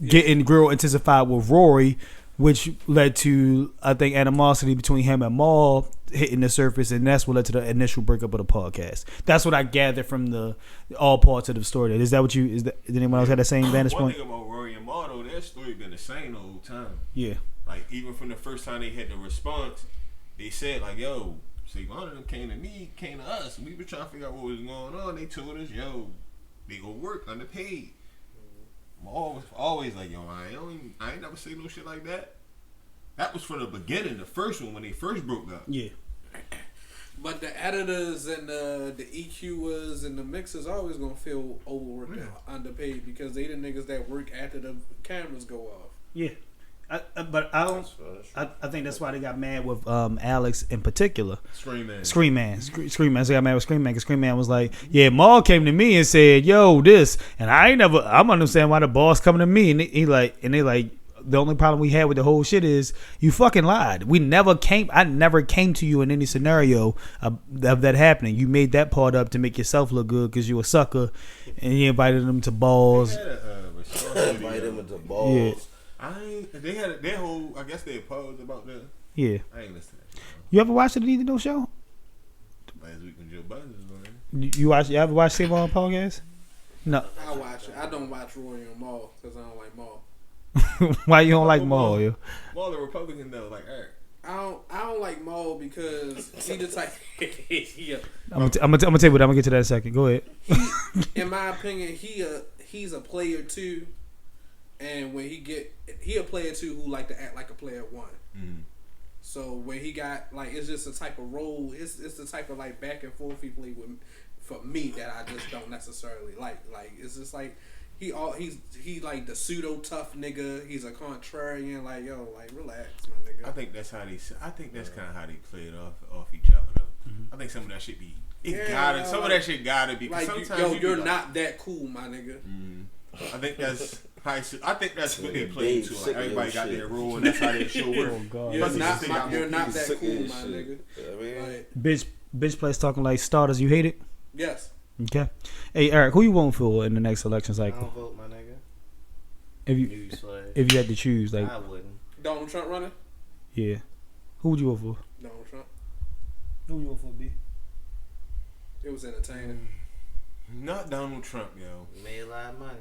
[SPEAKER 1] getting real intensified with Rory, which led to, I think, animosity between him and Maul hitting the surface, and that's what led to the initial breakup of the podcast. That's what I gathered from all parts of the story. Is that what did anyone else have the same vantage point?
[SPEAKER 3] One thing about Rory and Maul, though, their story been the same the whole time.
[SPEAKER 1] Yeah.
[SPEAKER 3] Like, even from the first time they had the response, they said, like, yo, Savon and them came to me, came to us. We were trying to figure out what was going on. They told us, yo, they go work underpaid. I'm always like, yo, I ain't never say no shit like that. That was from the beginning, the first one when they first broke up.
[SPEAKER 1] Yeah.
[SPEAKER 4] But the editors and the EQers and the mixers always gonna feel overworked and underpaid because they the niggas that work after the cameras go off.
[SPEAKER 1] Yeah. But I don't. I think that's why they got mad with Alex in particular. Scream Man. So they got mad with Scream Man because Scream Man was like, "Yeah, Maul came to me and said, yo, this,' and I ain't never. I'm understand why the boss coming to me and they like. The only problem we had with the whole shit is you fucking lied. I never came to you in any scenario of that happening. You made that part up to make yourself look good because you a sucker, and you invited them to balls.
[SPEAKER 2] Invited them to balls.
[SPEAKER 3] Yeah. They had their whole. I guess they opposed about that.
[SPEAKER 1] Yeah.
[SPEAKER 3] I ain't listening to that shit.
[SPEAKER 1] You ever watched the Need to Know show?
[SPEAKER 3] Last week when Joe Budden was on.
[SPEAKER 1] You ever watch Save On podcast? No.
[SPEAKER 4] I watch it. I don't watch Roy and Maul because I don't like Maul.
[SPEAKER 1] Why you don't like Maul, yo?
[SPEAKER 3] Maul a Republican though, like Eric.
[SPEAKER 4] I don't like Maul because he the type. Yeah.
[SPEAKER 1] I'm gonna tell you what. I'm gonna get to that in a second. Go ahead.
[SPEAKER 4] In my opinion, he's a player too, and when he a player too who like to act like a player one.
[SPEAKER 3] Mm.
[SPEAKER 4] So when he got like, it's just a type of role. It's the type of like back and forth he play with for me that I just don't necessarily like. Like it's just like. He like the pseudo tough nigga. He's a contrarian. Like yo, like relax, my nigga.
[SPEAKER 3] I think that's kind of how they play it off each other though. Mm-hmm. I think some of that shit be. Some of that shit gotta be.
[SPEAKER 4] Like
[SPEAKER 3] sometimes
[SPEAKER 4] you're not that cool, my nigga.
[SPEAKER 3] Mm-hmm. I think that's what they play too. Like everybody got their rule, and that's how they show work.
[SPEAKER 1] Oh God.
[SPEAKER 4] You're not that cool, my nigga.
[SPEAKER 2] I mean,
[SPEAKER 1] Bitch plays talking like starters. You hate it?
[SPEAKER 4] Yes.
[SPEAKER 1] Okay. Hey Eric, who you voting for in the next election
[SPEAKER 5] I
[SPEAKER 1] cycle?
[SPEAKER 5] don't vote, my nigga.
[SPEAKER 1] If you had to choose, like
[SPEAKER 5] I wouldn't.
[SPEAKER 4] Donald Trump running?
[SPEAKER 1] yeah, who would you vote for?
[SPEAKER 4] Donald Trump.
[SPEAKER 1] Who would you vote for, B?
[SPEAKER 4] It was entertaining.
[SPEAKER 3] Not Donald Trump, yo.
[SPEAKER 5] You made a lot of money.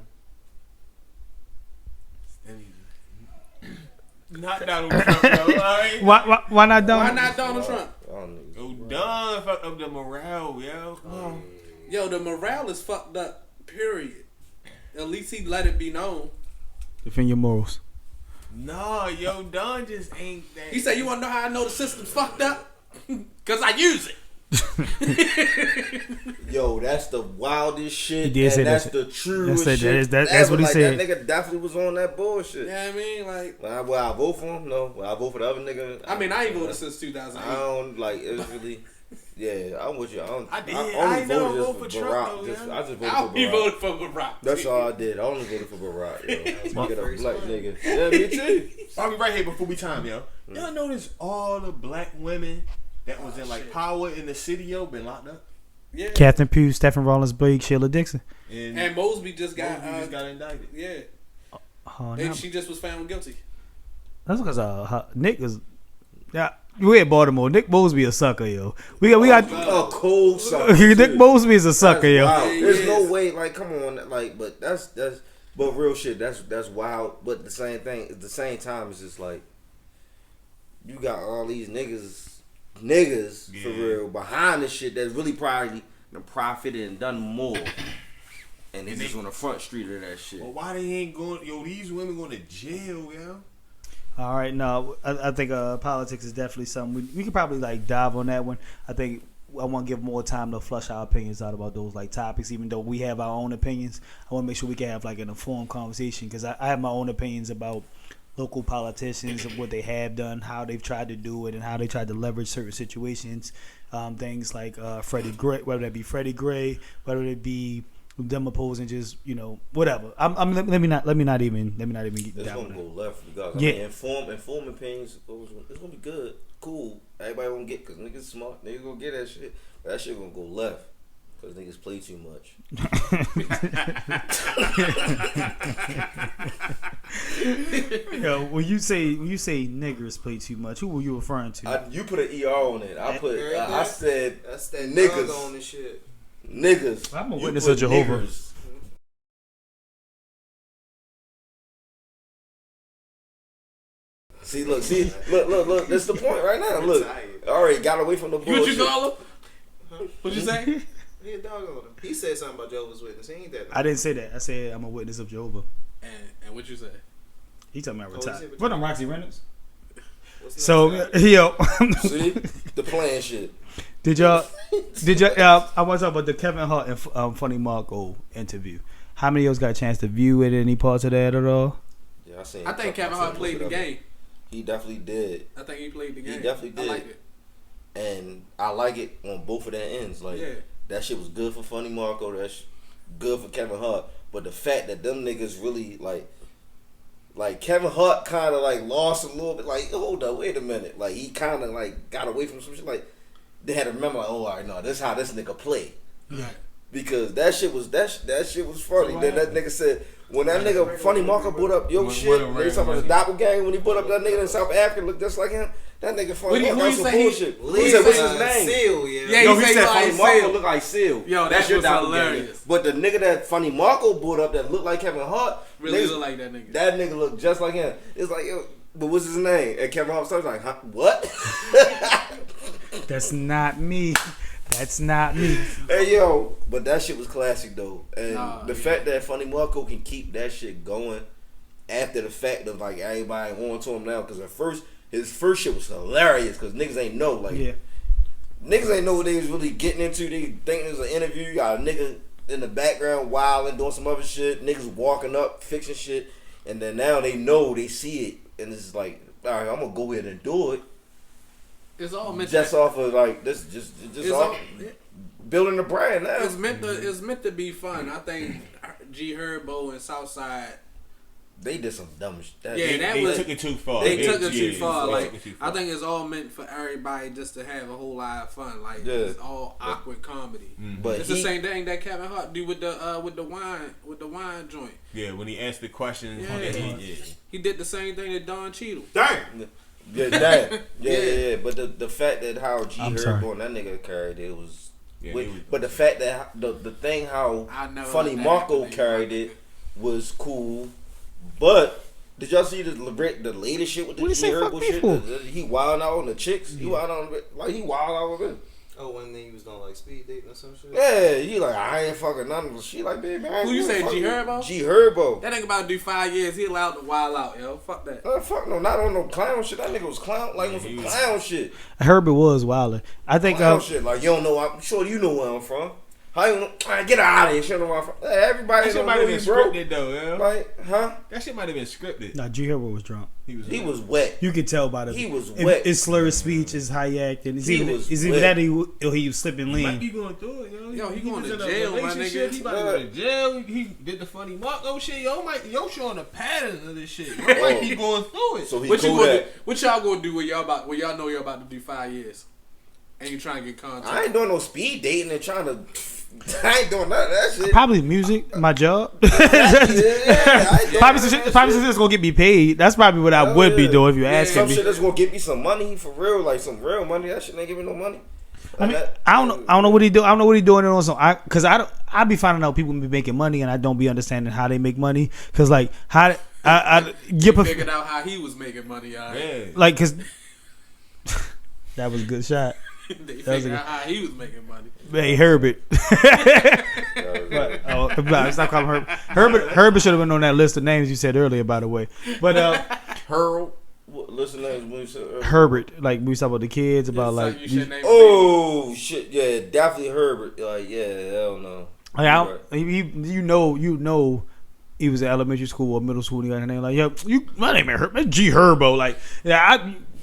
[SPEAKER 3] Not Donald Trump, yo. Right?
[SPEAKER 1] Why not Donald?
[SPEAKER 4] Why not Donald Trump?
[SPEAKER 3] Yo, Don fucked up the morale, yo. Come on.
[SPEAKER 4] Yo, the morale is fucked up. Period. At least he let it be known.
[SPEAKER 1] Defend your morals.
[SPEAKER 3] No, yo, Don just ain't that.
[SPEAKER 4] He said, "You want to know how I know the system's fucked up? Cause I use it."
[SPEAKER 2] yo, that's the wildest shit.
[SPEAKER 1] He did say
[SPEAKER 2] that's
[SPEAKER 1] that.
[SPEAKER 2] the truest shit.
[SPEAKER 1] That's what he said.
[SPEAKER 2] That nigga definitely was on that bullshit.
[SPEAKER 4] Yeah, I mean, like.
[SPEAKER 2] Will I vote for him? No. Will I vote for the other nigga?
[SPEAKER 4] I mean, I ain't voted since 2008.
[SPEAKER 2] I don't like. It's really. Yeah, I'm with you.
[SPEAKER 3] I did.
[SPEAKER 2] I
[SPEAKER 3] I never
[SPEAKER 2] voted
[SPEAKER 3] voted for Trump,
[SPEAKER 2] Barack.
[SPEAKER 3] though,
[SPEAKER 2] I just voted
[SPEAKER 4] I
[SPEAKER 2] for
[SPEAKER 4] only
[SPEAKER 2] Barack.
[SPEAKER 4] voted for Barack.
[SPEAKER 2] That's all I did. I only voted for Barack. Yo. Get a black nigga. Yeah, me too.
[SPEAKER 3] I'll be right here before we time, yo. Y'all notice all the black women that was in like power in the city, yo, been locked up.
[SPEAKER 4] Yeah.
[SPEAKER 1] Catherine Pugh, Stephen Rollins Blake, Sheila Dixon.
[SPEAKER 4] And Mosby just got
[SPEAKER 3] indicted.
[SPEAKER 4] Yeah.
[SPEAKER 1] And
[SPEAKER 4] And she just was found guilty.
[SPEAKER 1] That's because Nick is. Yeah, we in Baltimore. Nick Mosby a sucker, yo. We got
[SPEAKER 2] a cold sucker.
[SPEAKER 1] Nick Mosby is a sucker, yo.
[SPEAKER 2] Wow. There's no way, like, come on, like, but that's but real shit. That's wild. But the same thing at the same time, it's just like you got all these niggas for real behind this shit that's really probably been profited and done more. And they just on the front street of that shit.
[SPEAKER 3] Well, why they ain't going? Yo, these women going to jail, yo.
[SPEAKER 1] All right, no, I think politics is definitely something we could probably like dive on that one. I think I want to give more time to flush our opinions out about those like topics, even though we have our own opinions. I want to make sure we can have like an informed conversation because I have my own opinions about local politicians and what they have done, how they've tried to do it, and how they tried to leverage certain situations. Things like Freddie Gray, whether that be Freddie Gray, whether it be them opposing just whatever. Let me not even get
[SPEAKER 2] It's
[SPEAKER 1] down.
[SPEAKER 2] gonna go left because
[SPEAKER 1] Yeah.
[SPEAKER 2] I mean, inform opinions. It's gonna be good, cool. Everybody won't get because niggas smart. Niggas gonna get that shit. But that shit gonna go left because niggas play too much.
[SPEAKER 1] Yo, when you say niggers play too much, who were you referring to?
[SPEAKER 2] You put an ER on it. I said
[SPEAKER 5] That's that
[SPEAKER 2] niggas
[SPEAKER 5] niggas on this shit.
[SPEAKER 2] Niggas.
[SPEAKER 1] I'm a
[SPEAKER 2] You
[SPEAKER 1] witness
[SPEAKER 2] put
[SPEAKER 1] of Jehovah.
[SPEAKER 2] niggers. See, look. That's the point right now. Look, already got away from the bullshit.
[SPEAKER 4] What you call him? What you say?
[SPEAKER 5] He a dog on him. He said something about Jehovah's Witness. He ain't that.
[SPEAKER 1] I didn't say that. I said I'm a witness of Jehovah.
[SPEAKER 4] And what you say?
[SPEAKER 1] He told me I
[SPEAKER 5] he
[SPEAKER 1] retired.
[SPEAKER 5] said what
[SPEAKER 1] What them Roxy Reynolds?
[SPEAKER 5] What's the
[SPEAKER 1] So
[SPEAKER 5] next guy?
[SPEAKER 1] yo,
[SPEAKER 2] See the playing shit.
[SPEAKER 1] did y'all? I want to talk about the Kevin Hart and Funny Marco interview. How many of y'all got a chance to view it? Any parts of that at all?
[SPEAKER 2] Yeah, I seen.
[SPEAKER 4] I think Kevin Hart played the game.
[SPEAKER 2] He definitely did,
[SPEAKER 4] I think he played the game.
[SPEAKER 2] He definitely did.
[SPEAKER 4] I like it.
[SPEAKER 2] and I like it on both of their ends. Like
[SPEAKER 4] Yeah.
[SPEAKER 2] that shit was good for Funny Marco. That's good for Kevin Hart. But the fact that them niggas really like Kevin Hart kind of like lost a little bit. Like, hold up, wait a minute. Like he kind of like got away from some shit. Like they had to remember, like, oh, all right, no, this is how this nigga play.
[SPEAKER 4] Right.
[SPEAKER 2] Because that shit was that shit was funny.
[SPEAKER 4] So
[SPEAKER 2] Then that nigga said when that nigga Funny Marco put up your shit, they talking about the doppelganger when he put up that nigga in South Africa looked just like him. That nigga Funny Marco got some bullshit. He said, what's his name?
[SPEAKER 5] Seal, yeah.
[SPEAKER 4] Yeah,
[SPEAKER 2] Yo,
[SPEAKER 4] he
[SPEAKER 2] he said
[SPEAKER 4] like
[SPEAKER 2] Funny Marco
[SPEAKER 4] Seal.
[SPEAKER 2] look like Seal.
[SPEAKER 4] Yo,
[SPEAKER 2] that's
[SPEAKER 4] that
[SPEAKER 2] your
[SPEAKER 4] was
[SPEAKER 2] doppelganger.
[SPEAKER 4] hilarious.
[SPEAKER 2] But the nigga that Funny Marco brought up that looked like Kevin Hart,
[SPEAKER 4] Really
[SPEAKER 2] niggas-
[SPEAKER 4] look like that nigga.
[SPEAKER 2] that nigga looked just like him. It's like, yo, but what's his name? And Kevin Hart starts like, huh? What?
[SPEAKER 1] That's not me. That's not me.
[SPEAKER 2] Hey yo, but that shit was classic though, and
[SPEAKER 4] Nah,
[SPEAKER 2] the
[SPEAKER 4] yeah.
[SPEAKER 2] fact that Funny Marco can keep that shit going after the fact of like everybody on to him now, because at first his first shit was hilarious because niggas ain't know like
[SPEAKER 1] Yeah.
[SPEAKER 2] niggas ain't know what they was really getting into. They think it was an interview. You got a nigga in the background wilding, doing some other shit. Niggas walking up, fixing shit, and then now they know, they see it, and it's like, all right, I'm gonna go ahead and do it.
[SPEAKER 4] It's all meant
[SPEAKER 2] Just
[SPEAKER 4] to,
[SPEAKER 2] off of like this, just
[SPEAKER 4] it's
[SPEAKER 2] off
[SPEAKER 4] all,
[SPEAKER 2] building the brand now.
[SPEAKER 4] it's meant to be fun. I think G Herbo and Southside,
[SPEAKER 2] They did some dumb shit.
[SPEAKER 4] Yeah, that
[SPEAKER 3] they
[SPEAKER 4] was-
[SPEAKER 3] took it too far.
[SPEAKER 4] they took it too far.
[SPEAKER 3] they
[SPEAKER 4] Like
[SPEAKER 3] took it too far.
[SPEAKER 4] I think it's all meant for everybody just to have a whole lot of fun. Like
[SPEAKER 2] Yeah.
[SPEAKER 4] it's all awkward comedy.
[SPEAKER 2] But
[SPEAKER 4] It's the same thing that Kevin Hart do with the wine joint.
[SPEAKER 3] Yeah, when he asked the questions,
[SPEAKER 4] Yeah. He did the same thing to Don Cheadle.
[SPEAKER 5] Damn.
[SPEAKER 2] Yeah, that. Yeah,
[SPEAKER 4] Yeah.
[SPEAKER 2] yeah. But the fact that how G
[SPEAKER 1] I'm sorry.
[SPEAKER 2] Herbo and that nigga carried it was.
[SPEAKER 3] Yeah,
[SPEAKER 2] with-
[SPEAKER 3] he was-
[SPEAKER 2] but the fact that the thing how
[SPEAKER 4] I never
[SPEAKER 2] Funny
[SPEAKER 4] let that
[SPEAKER 2] Marco
[SPEAKER 4] happen.
[SPEAKER 2] carried it was cool. But did y'all see the latest shit with the
[SPEAKER 1] What he
[SPEAKER 2] G
[SPEAKER 1] say, fuck
[SPEAKER 2] Herbo
[SPEAKER 1] me
[SPEAKER 2] shit?
[SPEAKER 1] for?
[SPEAKER 2] He wild out on the chicks. He wild out like he wild out with it.
[SPEAKER 5] Oh, when he was doing like speed dating or some shit.
[SPEAKER 2] Yeah, he like I ain't fucking nothing. She like baby. I ain't
[SPEAKER 4] Who you
[SPEAKER 2] gonna
[SPEAKER 4] say,
[SPEAKER 2] fuck
[SPEAKER 4] G
[SPEAKER 2] you.
[SPEAKER 4] Herbo?
[SPEAKER 2] G Herbo.
[SPEAKER 4] That nigga about to do 5 years. He allowed to wild out, yo. Fuck that.
[SPEAKER 2] Fuck no, not on no clown shit. That nigga was clown like on some
[SPEAKER 3] he was-
[SPEAKER 2] clown shit.
[SPEAKER 1] Herbert was wilder. I think.
[SPEAKER 2] Clown shit. Like you don't know. I'm sure you know where I'm from. How you know? Get out of here. You know where I'm from. Hey, everybody
[SPEAKER 3] That shit
[SPEAKER 2] don't
[SPEAKER 3] might
[SPEAKER 2] know
[SPEAKER 3] have been
[SPEAKER 2] he's broke.
[SPEAKER 3] scripted though, yeah.
[SPEAKER 2] Like, huh?
[SPEAKER 3] That shit might have been scripted.
[SPEAKER 1] Nah, G Herbo was drunk.
[SPEAKER 2] He was wet.
[SPEAKER 1] You could tell by the.
[SPEAKER 2] He was
[SPEAKER 1] if
[SPEAKER 2] wet.
[SPEAKER 1] His slurred speech is how he acting. It's
[SPEAKER 2] He
[SPEAKER 1] even.
[SPEAKER 2] was
[SPEAKER 1] It's even
[SPEAKER 2] wet.
[SPEAKER 1] that he was slipping
[SPEAKER 3] He might
[SPEAKER 1] lean.
[SPEAKER 3] be going through it, yo.
[SPEAKER 4] Yo, he going
[SPEAKER 3] was
[SPEAKER 4] to
[SPEAKER 3] in a
[SPEAKER 4] jail, my
[SPEAKER 3] relationship.
[SPEAKER 4] nigga.
[SPEAKER 3] He about to go to jail. He did the Funny Marco shit. Yo showing the pattern of this shit. Yo might be going through it.
[SPEAKER 2] So he
[SPEAKER 4] What you
[SPEAKER 2] cool
[SPEAKER 4] gonna do?
[SPEAKER 2] that.
[SPEAKER 4] What y'all gonna do when y'all know y'all about to do 5 years? And you trying to get content?
[SPEAKER 2] I ain't doing no speed dating and trying to. I ain't doing none of that shit.
[SPEAKER 1] Probably music, my job.
[SPEAKER 2] Yeah, I ain't doing
[SPEAKER 1] Probably
[SPEAKER 2] none
[SPEAKER 1] some
[SPEAKER 2] of
[SPEAKER 1] shit
[SPEAKER 2] that
[SPEAKER 1] that's
[SPEAKER 2] shit.
[SPEAKER 1] gonna get me paid. That's probably what I would be
[SPEAKER 2] yeah.
[SPEAKER 1] doing if you
[SPEAKER 4] Yeah,
[SPEAKER 1] asking
[SPEAKER 2] Some
[SPEAKER 1] me.
[SPEAKER 2] shit that's gonna get me some money for real, like some real money. That shit ain't giving no money.
[SPEAKER 1] I mean, I don't know what he do. I don't know what he doing it on some. Cause I be finding out people be making money and I don't be understanding how they make money. Cause like how I get
[SPEAKER 4] Figured out how he was making money. All right.
[SPEAKER 3] Yeah.
[SPEAKER 1] like cause that was a good shot.
[SPEAKER 4] They
[SPEAKER 1] That was
[SPEAKER 4] figured
[SPEAKER 1] a-
[SPEAKER 4] out how he was making money.
[SPEAKER 1] Hey Herbert. Stop calling him Herbert. Herbert should have been on that list of names you said earlier, by the way. But
[SPEAKER 2] Harold. Listen to when you said earlier.
[SPEAKER 1] Herbert, like we was talking about the kids, about
[SPEAKER 4] Son,
[SPEAKER 1] like
[SPEAKER 4] you should name
[SPEAKER 2] Oh shit! Yeah, definitely Herbert. Like yeah, hell no.
[SPEAKER 1] Like, I don't, you know, he was in elementary school or middle school. And he got his name like, my name ain't Herb, it's G Herbo. Like,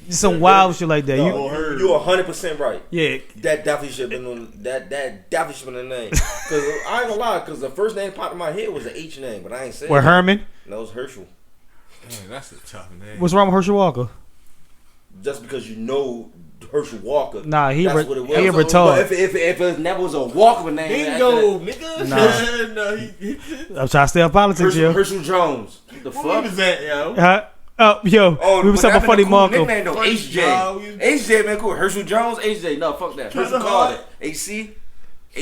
[SPEAKER 1] some wild shit like that.
[SPEAKER 2] No, you 100% right.
[SPEAKER 1] Yeah,
[SPEAKER 2] That definitely should have been on that. That definitely should have been the name. Cause I ain't gonna lie, cause the first name popped in my head was an H name, but I ain't saying.
[SPEAKER 1] or Herman.
[SPEAKER 2] No, it was Herschel.
[SPEAKER 3] Man, that's a tough name.
[SPEAKER 1] What's wrong with Herschel Walker?
[SPEAKER 2] Just because you know Herschel Walker.
[SPEAKER 1] Nah, he
[SPEAKER 2] that's
[SPEAKER 1] re-
[SPEAKER 2] what it
[SPEAKER 1] he
[SPEAKER 2] was.
[SPEAKER 1] retarded.
[SPEAKER 2] But if it never was a Walker name,
[SPEAKER 3] Bingo, nigga.
[SPEAKER 1] Nah.
[SPEAKER 3] No,
[SPEAKER 1] I'm trying to stay on politics, yo.
[SPEAKER 2] Herschel Jones. The
[SPEAKER 3] What
[SPEAKER 2] fuck?
[SPEAKER 3] was that, yo?
[SPEAKER 1] Huh? Yo, we was
[SPEAKER 2] but
[SPEAKER 1] talking about
[SPEAKER 2] that
[SPEAKER 1] Funny
[SPEAKER 2] been a cool
[SPEAKER 1] Marco.
[SPEAKER 2] Nickname though,
[SPEAKER 3] Funny
[SPEAKER 2] HJ.
[SPEAKER 3] dog.
[SPEAKER 2] HJ man, cool. Herschel Jones, HJ. No, fuck that. Herschel
[SPEAKER 3] Kevin
[SPEAKER 2] Carter,
[SPEAKER 3] Hart.
[SPEAKER 2] AC.
[SPEAKER 1] Did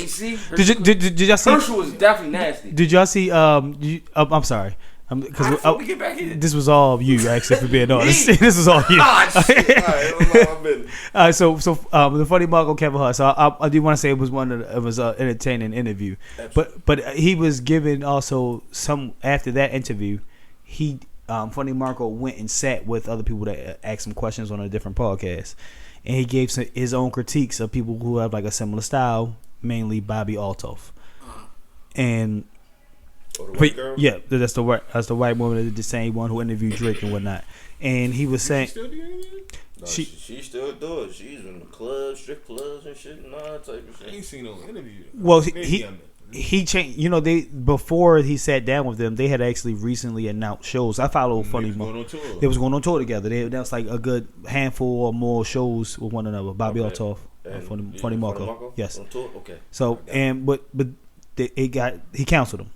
[SPEAKER 1] y'all see?
[SPEAKER 2] Herschel was definitely nasty.
[SPEAKER 1] Did y'all see? I'm sorry.
[SPEAKER 2] How the fuck we get back here?
[SPEAKER 1] This was all you, actually, for being honest. This was all you.
[SPEAKER 2] Ah, shit. All right, it was all my business.
[SPEAKER 1] So the funny Marco Kevin Hart. So I do want to say it was an entertaining interview, but he was given also some after that interview. He Funny Marco went and sat with other people that asked him questions on a different podcast, and he gave his own critiques of people who have like a similar style, mainly Bobby Altoff, and. Yeah, that's the white woman, the same one who interviewed Drake and whatnot. And he was saying,
[SPEAKER 2] she still do it. She's in the clubs, strip clubs and shit, and all that type of shit.
[SPEAKER 3] I ain't seen no interview.
[SPEAKER 1] Well, he changed. You know, before he sat down with them, they had actually recently announced shows. I follow Funny Marco. They was going on tour together. They announced like a good handful or more shows with one another. Bobby Altoff, Funny Marco. Yes.
[SPEAKER 2] On tour? Okay.
[SPEAKER 1] So but he counseled them.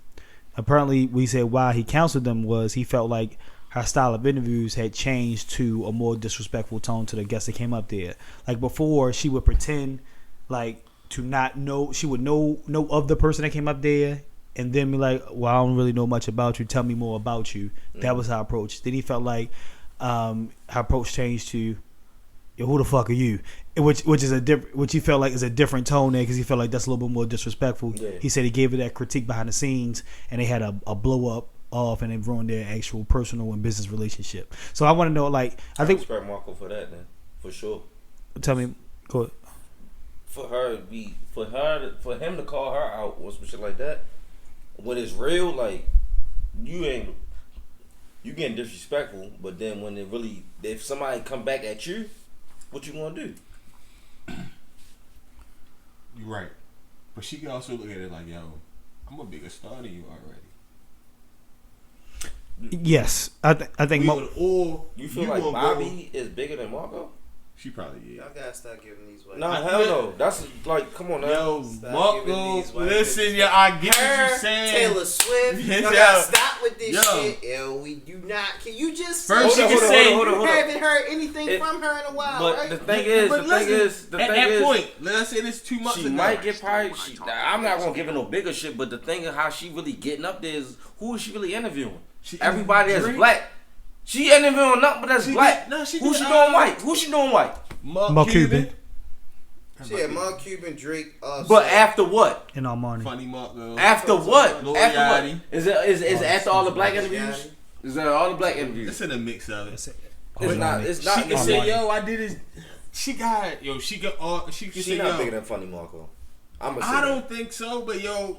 [SPEAKER 1] Apparently, we said why he counseled them was he felt like her style of interviews had changed to a more disrespectful tone to the guests that came up there. Like before, she would pretend like to not know. She would know of the person that came up there, and then be like, "Well, I don't really know much about you. Tell me more about you." That was her approach. Then he felt like her approach changed to, "Yo, who the fuck are you?" Which is which he felt like is a different tone there because he felt like that's a little bit more disrespectful. Yeah. He said he gave her that critique behind the scenes, and they had a blow up off, and it ruined their actual personal and business relationship. So I want to know, like, I think
[SPEAKER 2] respect Marco for that, then, for sure.
[SPEAKER 1] Tell me, go ahead.
[SPEAKER 2] For him to call her out or some shit like that, when it's real, like you getting disrespectful, but then when if somebody come back at you, what you gonna do?
[SPEAKER 3] You're right, but she can also look at it like, yo, I'm a bigger star than you already.
[SPEAKER 1] Yes, I think.
[SPEAKER 2] You feel like Bobby is bigger than Marco?
[SPEAKER 3] She probably is.
[SPEAKER 5] Y'all gotta stop giving these white.
[SPEAKER 2] Nah, hell no. That's like, come on now.
[SPEAKER 3] Yo, Marco, listen, yo, I get what you saying.
[SPEAKER 5] Taylor Swift, y'all gotta stop with this shit. Yo, can you just
[SPEAKER 3] first you can say
[SPEAKER 5] you haven't heard anything from her in a while,
[SPEAKER 2] but
[SPEAKER 5] right?
[SPEAKER 2] the thing is, at that
[SPEAKER 3] point, let's say this 2 months
[SPEAKER 2] she
[SPEAKER 3] ago.
[SPEAKER 2] might get I'm not gonna give her no bigger shit, but the thing is how she really getting up there is who is she really interviewing? Everybody that's black. She interviewing nothing but that's black. Who she doing white? Who she doing white?
[SPEAKER 1] Mark Cuban.
[SPEAKER 5] She had Mark Cuban, Drake.
[SPEAKER 2] But after what?
[SPEAKER 1] In Armani.
[SPEAKER 3] Funny Marco.
[SPEAKER 2] After what?
[SPEAKER 3] Lord
[SPEAKER 2] after
[SPEAKER 3] Yachty.
[SPEAKER 2] what? Is it after all the black interviews? Is that all the black interviews?
[SPEAKER 3] It's in a mix of it.
[SPEAKER 2] It's not.
[SPEAKER 3] She can say, yo, I did it. She got She can say,
[SPEAKER 2] not
[SPEAKER 3] yo,
[SPEAKER 2] bigger than Funny Marco.
[SPEAKER 3] I don't think so, but yo,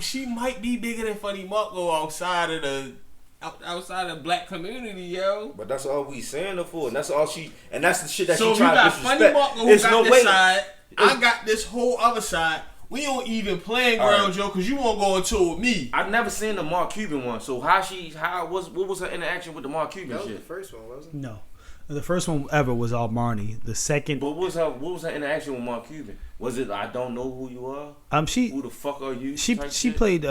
[SPEAKER 3] she might be bigger than Funny Marco outside of the black community, yo.
[SPEAKER 2] But that's all we saying her for, and that's all and that's the shit that
[SPEAKER 3] so
[SPEAKER 2] she trying to disrespect.
[SPEAKER 3] So we got Funny Marco who got this side. I got this whole other side. We don't even playing ground, Joe, because you won't go on tour with me.
[SPEAKER 2] I've never seen the Mark Cuban one. So what was her interaction with the Mark Cuban shit?
[SPEAKER 5] That was the first one, wasn't it?
[SPEAKER 1] No. The first one ever was Armani. The second.
[SPEAKER 2] But what was her interaction with Mark Cuban? Was it I don't know who you are? Who the fuck are you?
[SPEAKER 1] She played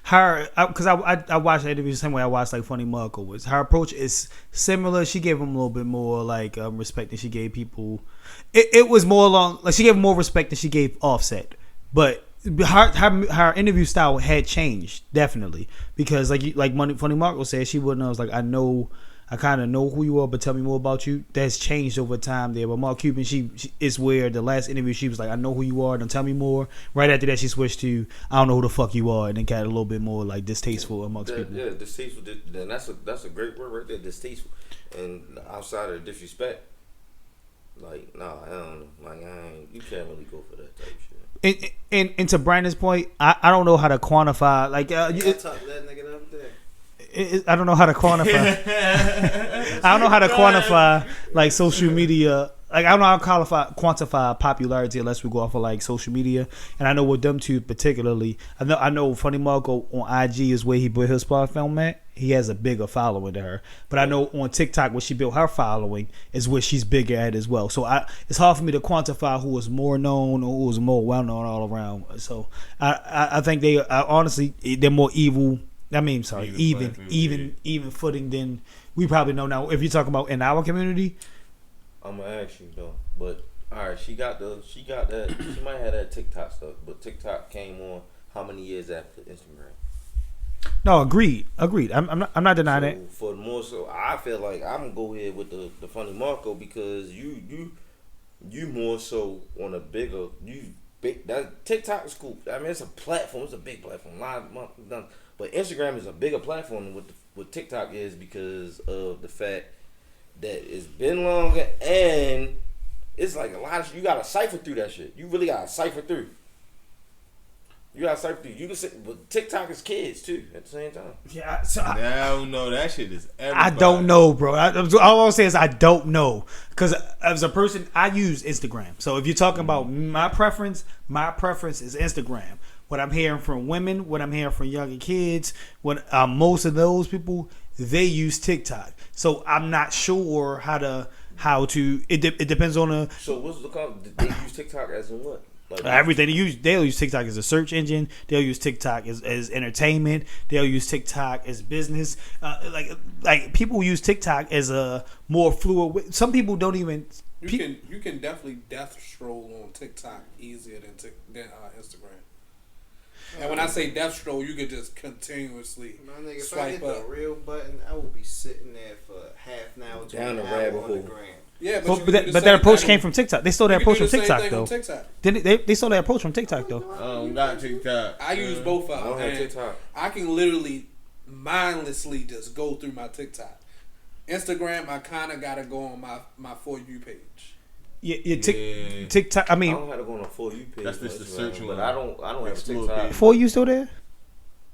[SPEAKER 1] her, because I watched the interview the same way I watched like Funny Marco was. Her approach is similar. She gave him a little bit more like respect than she gave people. It was more along like she gave him more respect than she gave Offset, but her interview style had changed definitely because Funny Marco said she wouldn't know. Like I kind of know who you are, but tell me more about you. That's changed over time there. But Mark Cuban, she is where the last interview she was like, I know who you are, don't tell me more. Right after that, she switched to I don't know who the fuck you are, and then got a little bit more like distasteful amongst people.
[SPEAKER 2] Yeah, distasteful. Then that's a great word right there, distasteful. And outside of disrespect, like I don't know, like you can't really go for that type of shit.
[SPEAKER 1] And to Brandon's point, I don't know how to quantify like
[SPEAKER 5] talk that nigga up there.
[SPEAKER 1] I don't know how to quantify. I don't know how to quantify like social media. Like I don't know how to quantify popularity unless we go off of like social media. And I know with them two particularly, I know Funny Marco on IG is where he built his platform at. He has a bigger following than her. But I know on TikTok where she built her following is where she's bigger at as well. So it's hard for me to quantify who is more known or who is more well known all around. So I think honestly they're more evil. Even footing than we probably know now. If you're talking about in our community,
[SPEAKER 2] I'm gonna ask you though. But all right, she got that. She might have that TikTok stuff, but TikTok came on how many years after Instagram?
[SPEAKER 1] No, agreed. I'm not denying
[SPEAKER 2] So
[SPEAKER 1] that.
[SPEAKER 2] for more so, I feel like I'm gonna go ahead with the funny Marco because you more so on a bigger that TikTok is cool. I mean, it's a platform. It's a big platform. But Instagram is a bigger platform than what TikTok is because of the fact that it's been longer and it's like a lot of you gotta cipher through that shit. You really gotta cipher through. You can say, but TikTok is kids too at the same time.
[SPEAKER 1] Yeah, so
[SPEAKER 3] I don't know. That shit is everybody.
[SPEAKER 1] I don't know, bro. All I want to say is I don't know because as a person, I use Instagram. So if you're talking about my preference is Instagram. What I'm hearing from women, what I'm hearing from younger kids, what most of those people they use TikTok. So I'm not sure how to. It depends on the.
[SPEAKER 2] So what's the they use TikTok as in what? Like
[SPEAKER 1] Everything they'll use TikTok as a search engine. They'll use TikTok as entertainment. They'll use TikTok as business. Like people use TikTok as a more fluid. Some people don't even.
[SPEAKER 4] You can definitely death stroll on TikTok easier than Instagram. And when I say death stroll, you can just continuously
[SPEAKER 5] My nigga, if I
[SPEAKER 4] swipe
[SPEAKER 5] hit the
[SPEAKER 4] up.
[SPEAKER 5] real button, I will be sitting there for half an hour to
[SPEAKER 2] Down
[SPEAKER 5] an
[SPEAKER 2] the
[SPEAKER 5] hour
[SPEAKER 2] rabbit
[SPEAKER 5] on the
[SPEAKER 2] hole.
[SPEAKER 5] gram.
[SPEAKER 4] Yeah,
[SPEAKER 1] But that approach came from TikTok. They stole that approach from TikTok though. They stole that approach from TikTok though.
[SPEAKER 3] I don't got TikTok.
[SPEAKER 4] I use both
[SPEAKER 2] I
[SPEAKER 4] of
[SPEAKER 2] don't
[SPEAKER 4] them.
[SPEAKER 2] have
[SPEAKER 4] and
[SPEAKER 2] TikTok.
[SPEAKER 4] I can literally mindlessly just go through my TikTok. Instagram, I kind of gotta go on my For You page.
[SPEAKER 1] Yeah. TikTok. I
[SPEAKER 2] I
[SPEAKER 1] mean,
[SPEAKER 2] don't have to go on a For You page.
[SPEAKER 3] That's just the search
[SPEAKER 2] but
[SPEAKER 3] one.
[SPEAKER 2] I don't have a
[SPEAKER 3] Explore
[SPEAKER 2] TikTok.
[SPEAKER 3] page.
[SPEAKER 1] For You still there?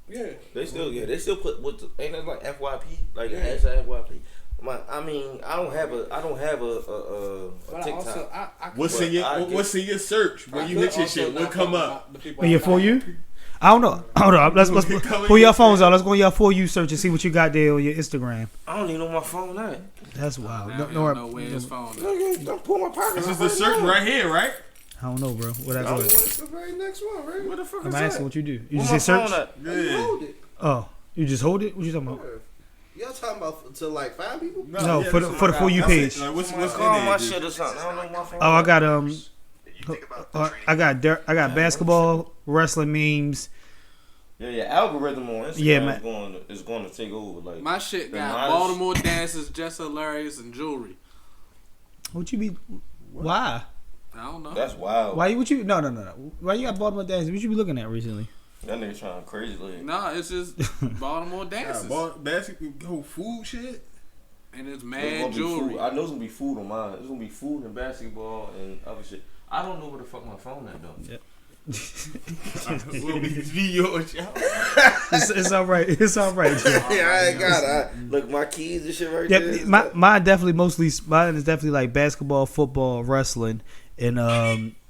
[SPEAKER 4] Yeah.
[SPEAKER 2] They still put ain't that like FYP like
[SPEAKER 4] Yeah.
[SPEAKER 2] hashtag FYP. I don't have a
[SPEAKER 4] But
[SPEAKER 2] TikTok.
[SPEAKER 4] also, I
[SPEAKER 3] What's
[SPEAKER 2] But
[SPEAKER 3] in your
[SPEAKER 2] I get-
[SPEAKER 3] What's in your search when you hit your shit? What come up?
[SPEAKER 1] Yeah, For You. I don't know. Hold on. Let's pull your phones out. Let's go on your For You search and see what you got there on your Instagram.
[SPEAKER 2] I don't even know my phone at.
[SPEAKER 1] That's wild.
[SPEAKER 4] Now
[SPEAKER 1] No,
[SPEAKER 4] I know where his phone is.
[SPEAKER 2] Nigga, don't pull my pocket.
[SPEAKER 3] This is the search right here, right?
[SPEAKER 1] I don't know, bro. What I
[SPEAKER 2] Oh,
[SPEAKER 1] do?
[SPEAKER 5] It's the very next one, right?
[SPEAKER 2] What the fuck
[SPEAKER 1] I'm
[SPEAKER 2] is
[SPEAKER 1] asking
[SPEAKER 2] that?
[SPEAKER 1] what you do. You
[SPEAKER 2] Where
[SPEAKER 1] just
[SPEAKER 2] my
[SPEAKER 1] say search.
[SPEAKER 2] phone at?
[SPEAKER 5] You
[SPEAKER 3] Yeah.
[SPEAKER 5] hold it.
[SPEAKER 1] Oh, you just hold it. What you talking about?
[SPEAKER 5] Y'all talking about to like find people?
[SPEAKER 1] No, for the For You page.
[SPEAKER 3] Like, what's
[SPEAKER 2] Call
[SPEAKER 3] in
[SPEAKER 2] my
[SPEAKER 3] there, dude?
[SPEAKER 2] shit or something. I don't know my phone.
[SPEAKER 1] Oh, I got I got basketball, wrestling memes.
[SPEAKER 2] Yeah, algorithm on Instagram
[SPEAKER 1] Yeah, man.
[SPEAKER 2] is going to take over. Like
[SPEAKER 4] My shit
[SPEAKER 2] the
[SPEAKER 4] got
[SPEAKER 2] modest-
[SPEAKER 4] Baltimore dances, just hilarious, and jewelry.
[SPEAKER 1] What you be? Why?
[SPEAKER 4] I don't know.
[SPEAKER 2] That's wild.
[SPEAKER 1] Why? What you? No. Why you got Baltimore dance? What you be looking at recently?
[SPEAKER 2] That nigga trying crazy. Like,
[SPEAKER 4] No, it's just Baltimore dances.
[SPEAKER 3] Basketball, food shit.
[SPEAKER 4] And it's
[SPEAKER 2] there's
[SPEAKER 4] mad
[SPEAKER 2] gonna be
[SPEAKER 4] jewelry.
[SPEAKER 2] food. I know it's gonna be food on mine. It's gonna be food and basketball and other shit. I don't know where the fuck my phone at though.
[SPEAKER 3] Will be yours, y'all.
[SPEAKER 1] It's all right. It's all right. Joe.
[SPEAKER 2] Yeah, I ain't got it. Look, my keys and shit right there.
[SPEAKER 1] Yeah, mine is definitely like basketball, football, wrestling, and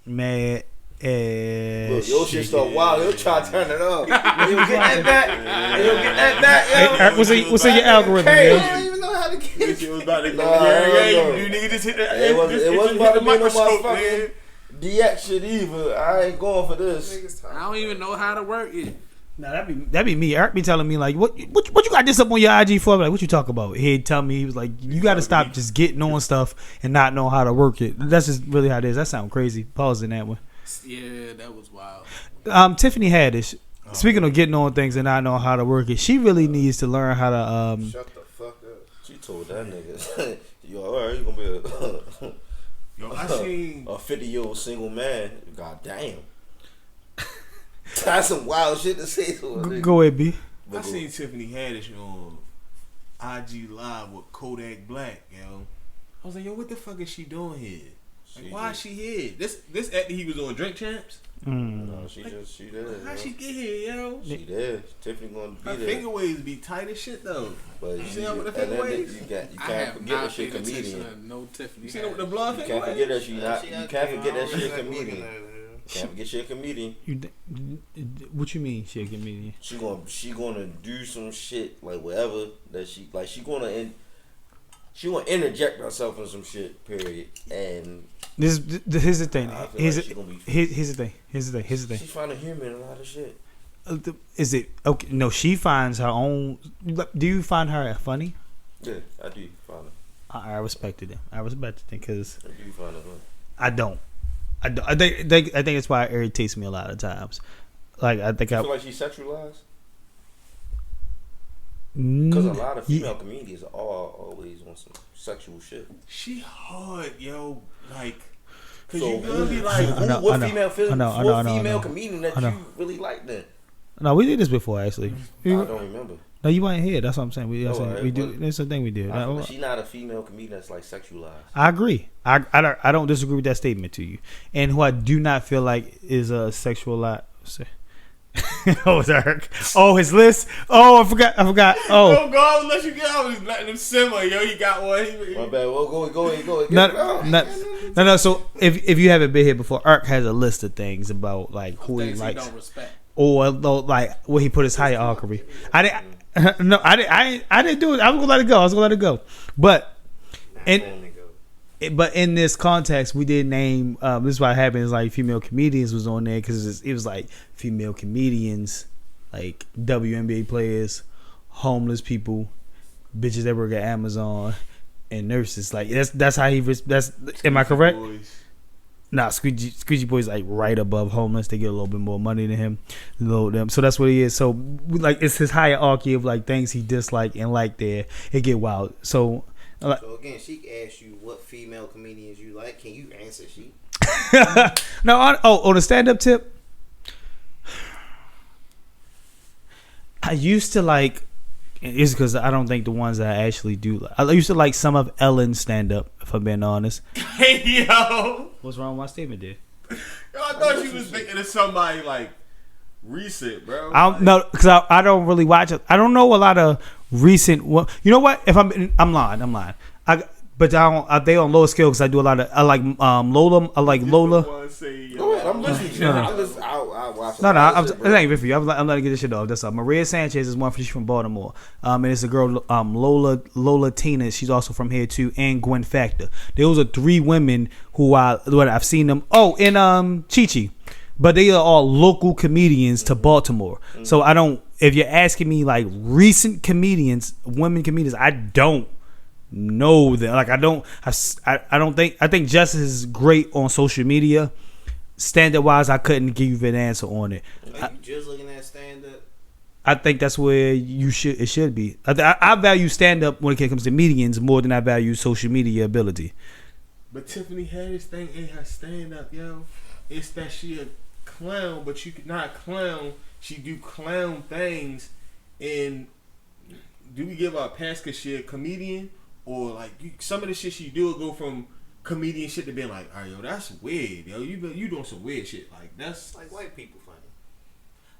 [SPEAKER 1] mad.
[SPEAKER 2] Look, your shit start wild. He'll try to turn it off. He'll get that back. He'll get that back. Yo.
[SPEAKER 1] What's in your algorithm,
[SPEAKER 2] Hey.
[SPEAKER 5] I
[SPEAKER 1] man?
[SPEAKER 5] don't even know how to get
[SPEAKER 3] This shit was about to go.
[SPEAKER 2] Nah,
[SPEAKER 3] Yeah,
[SPEAKER 2] no.
[SPEAKER 3] you nigga just hit that.
[SPEAKER 2] It wasn't about to be no
[SPEAKER 3] microscope,
[SPEAKER 2] motherfucking DX shit either. I ain't going for this.
[SPEAKER 5] niggas
[SPEAKER 4] I don't even know how to work it.
[SPEAKER 1] Nah, that'd be me. Eric be telling me like, what you got this up on your IG for? I'm like, what you talk about? He'd tell me, he was like, you got to stop just getting on stuff and not know how to work it. That's just really how it is. That sounds crazy. Pause in that one.
[SPEAKER 4] Yeah, that was wild.
[SPEAKER 1] Tiffany Haddish. Speaking of getting on things and not knowing how to work it, she really needs to learn how to.
[SPEAKER 5] Shut the fuck up.
[SPEAKER 2] She told that nigga, yo, alright, you gonna be
[SPEAKER 3] Yo, I seen.
[SPEAKER 2] a 50-year-old single man. God damn. That's some wild shit to say to a nigga.
[SPEAKER 1] Go ahead, B.
[SPEAKER 3] I seen Tiffany Haddish on IG Live with Kodak Black, yo. I was like, yo, what the fuck is she doing here? Like, why is she here? This after he was on Drink Champs?
[SPEAKER 2] No, she did.
[SPEAKER 3] How
[SPEAKER 2] yo.
[SPEAKER 3] she get here, yo?
[SPEAKER 2] She did. Tiffany gonna
[SPEAKER 3] Her
[SPEAKER 2] be
[SPEAKER 3] finger
[SPEAKER 2] there.
[SPEAKER 3] waves be tight as shit, though.
[SPEAKER 2] But
[SPEAKER 3] You see her with the
[SPEAKER 2] and
[SPEAKER 3] finger
[SPEAKER 2] then
[SPEAKER 3] waves?
[SPEAKER 2] you
[SPEAKER 4] I
[SPEAKER 2] can't
[SPEAKER 4] have
[SPEAKER 2] forget
[SPEAKER 4] not
[SPEAKER 2] that shit
[SPEAKER 4] paid attention
[SPEAKER 2] comedian.
[SPEAKER 4] to no Tiffany.
[SPEAKER 3] You seen her with the
[SPEAKER 4] Haddish.
[SPEAKER 3] blonde
[SPEAKER 2] You
[SPEAKER 3] finger
[SPEAKER 2] can't
[SPEAKER 3] waves?
[SPEAKER 2] forget that you can't forget that shit comedian. Can't forget she a comedian.
[SPEAKER 1] What you mean, she a comedian?
[SPEAKER 2] She gonna do some shit like whatever that she gonna interject herself in some shit. Period. And
[SPEAKER 1] Here's the thing.
[SPEAKER 2] I feel
[SPEAKER 1] Here's
[SPEAKER 2] like she gonna be.
[SPEAKER 1] Here's the thing.
[SPEAKER 2] She's finding humor in a lot of shit.
[SPEAKER 1] Is it okay? No, she finds her own. Do you find her funny?
[SPEAKER 2] Yeah, I do find her.
[SPEAKER 1] I respected it. I respected it because
[SPEAKER 2] I do find her funny.
[SPEAKER 1] I don't. I think it's why it irritates me a lot of times. Like I think
[SPEAKER 2] You feel like she's sexualized? Because a lot of female comedians are always on some sexual shit.
[SPEAKER 3] She hard, yo. Like, cause
[SPEAKER 2] So
[SPEAKER 3] you gonna be like,
[SPEAKER 2] what female comedian that you really like then?
[SPEAKER 1] No, we did this before actually.
[SPEAKER 2] I don't remember.
[SPEAKER 1] No, you weren't here. That's what I'm saying. We
[SPEAKER 2] Right,
[SPEAKER 1] do. That's the thing we did.
[SPEAKER 2] She's not a female comedian that's like sexualized.
[SPEAKER 1] I agree. I don't disagree with that statement to you. And who I do not feel like is a sexualized. Oh, Eric. Oh, his list. Oh, I forgot. Oh,
[SPEAKER 3] don't go unless you get. I was letting him simmer. Yo, he got one.
[SPEAKER 2] My bad. Well, go ahead.
[SPEAKER 1] No. So if you haven't been here before, Eric has a list of things about like who he likes,
[SPEAKER 4] don't respect.
[SPEAKER 1] or like where he put his hierarchy. I didn't. No, I didn't do it. I was gonna let it go. But in this context, we did name. This is what happened. Is like female comedians was on there because it was like female comedians, like WNBA players, homeless people, bitches that work at Amazon, and nurses. Like that's how he. That's am I correct?
[SPEAKER 3] Boys.
[SPEAKER 1] Nah, Squeegee Boy's like right above homeless. They get a little bit more money than him. So that's what he is. So like it's his hierarchy of like things he dislike and like there. It get wild. So
[SPEAKER 5] again, Sheik asked you what female comedians you like. Can you answer, Sheik?
[SPEAKER 1] no. On a stand up tip, I used to like. It's because I don't think the ones that I actually do. I used to like some of Ellen's stand up. If I'm being honest.
[SPEAKER 3] Hey yo.
[SPEAKER 1] What's wrong with my statement, there?
[SPEAKER 3] Yo, I thought you was thinking of somebody like recent, bro.
[SPEAKER 1] I don't know because I don't really watch it. I don't know a lot of recent. You know what? If I'm lying. But they on lower scale because I do a lot of. I like Lola. I like Lola.
[SPEAKER 2] Go ahead, I'm listening. I'll watch.
[SPEAKER 1] No, it ain't good for you. I'm letting get this shit off. That's all. Maria Sanchez is one. She's from Baltimore. And it's a girl, Lola Tina. She's also from here too. And Gwen Factor. Those are three women who I've seen them. Oh, and Chi-Chi. But they are all local comedians to Baltimore. So I don't. If you're asking me like recent comedians, women comedians, I don't know them. Like I don't think. I think Jess is great on social media. Stand up wise, I couldn't give you an answer on it.
[SPEAKER 5] Are you just looking at stand up?
[SPEAKER 1] I think that's where it should be. I value stand up when it comes to comedians more than I value social media ability.
[SPEAKER 3] But Tiffany Haddish thing ain't her stand up, yo. It's that she a clown, but you not clown. She do clown things, and do we give her a pass because she a comedian, or like some of the shit she do will go from comedian shit to being like, all right, yo, that's weird, yo. You doing some weird shit. Like that's
[SPEAKER 5] like white people funny.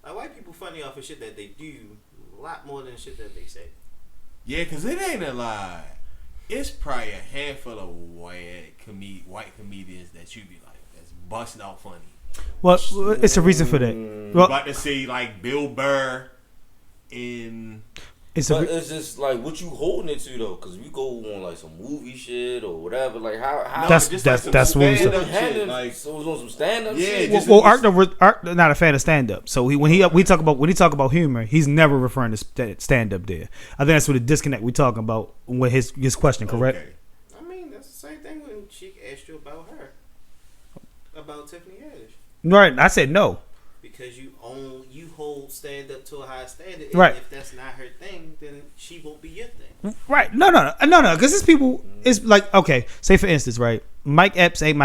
[SPEAKER 5] Like white people funny off of shit that they do a lot more than shit that they say.
[SPEAKER 3] Yeah, cause it ain't a lie. It's probably a handful of white comedians that you be like that's busting out funny.
[SPEAKER 1] Well, it's a reason for that. Well,
[SPEAKER 3] about to say like Bill Burr in.
[SPEAKER 2] It's just like what you holding it to though, because we go on like some movie shit or whatever. Like how
[SPEAKER 1] that's what we
[SPEAKER 2] said. Like so it was on some stand up.
[SPEAKER 3] Yeah.
[SPEAKER 2] Shit.
[SPEAKER 1] Well, Art not a fan of stand up, so when he talk about humor, he's never referring to stand up there. I think that's what the disconnect we talking about with his question. Correct?
[SPEAKER 3] Okay.
[SPEAKER 5] I mean that's the same thing when Sheik asked you about Tiffany Haddish.
[SPEAKER 1] Right. I said no.
[SPEAKER 5] Because you hold stand up to a high standard. And
[SPEAKER 1] right.
[SPEAKER 5] If that's not her thing, then she won't be your thing.
[SPEAKER 1] Right. No. Because it's people. It's like okay. Say for instance, right? Mike Epps ain't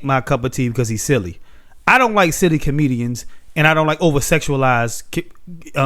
[SPEAKER 1] my cup of tea because he's silly. I don't like silly comedians, and I don't like over sexualized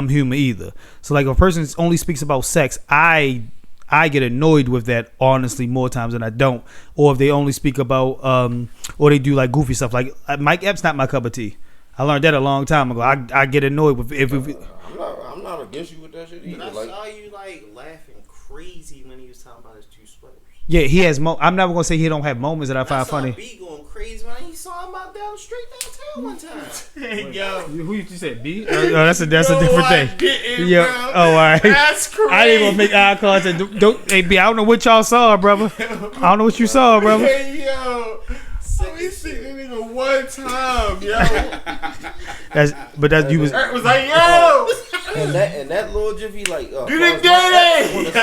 [SPEAKER 1] humor either. So like if a person only speaks about sex, I get annoyed with that honestly more times than I don't. Or if they only speak about or they do like goofy stuff. Like Mike Epps not my cup of tea. I learned that a long time ago. I get annoyed with if
[SPEAKER 2] I'm not against you with that shit either.
[SPEAKER 5] But I saw you like laughing crazy when he was talking about his two sweaters.
[SPEAKER 1] Yeah, he has. I'm never gonna say he don't have moments that I find funny.
[SPEAKER 5] B going crazy when he saw him out down the street downtown one time.
[SPEAKER 3] Hey yo,
[SPEAKER 1] who you said B? That's a different thing.
[SPEAKER 3] Yeah.
[SPEAKER 1] Oh, all right.
[SPEAKER 3] That's crazy.
[SPEAKER 1] I didn't even make eye contact. Don't. Hey B, I don't know what y'all saw, brother. I don't know what you saw, brother.
[SPEAKER 3] Hey yo. We seen that nigga one time, yo.
[SPEAKER 1] You was.
[SPEAKER 3] Eric was like, yo.
[SPEAKER 2] and that little jiffy like.
[SPEAKER 3] You didn't get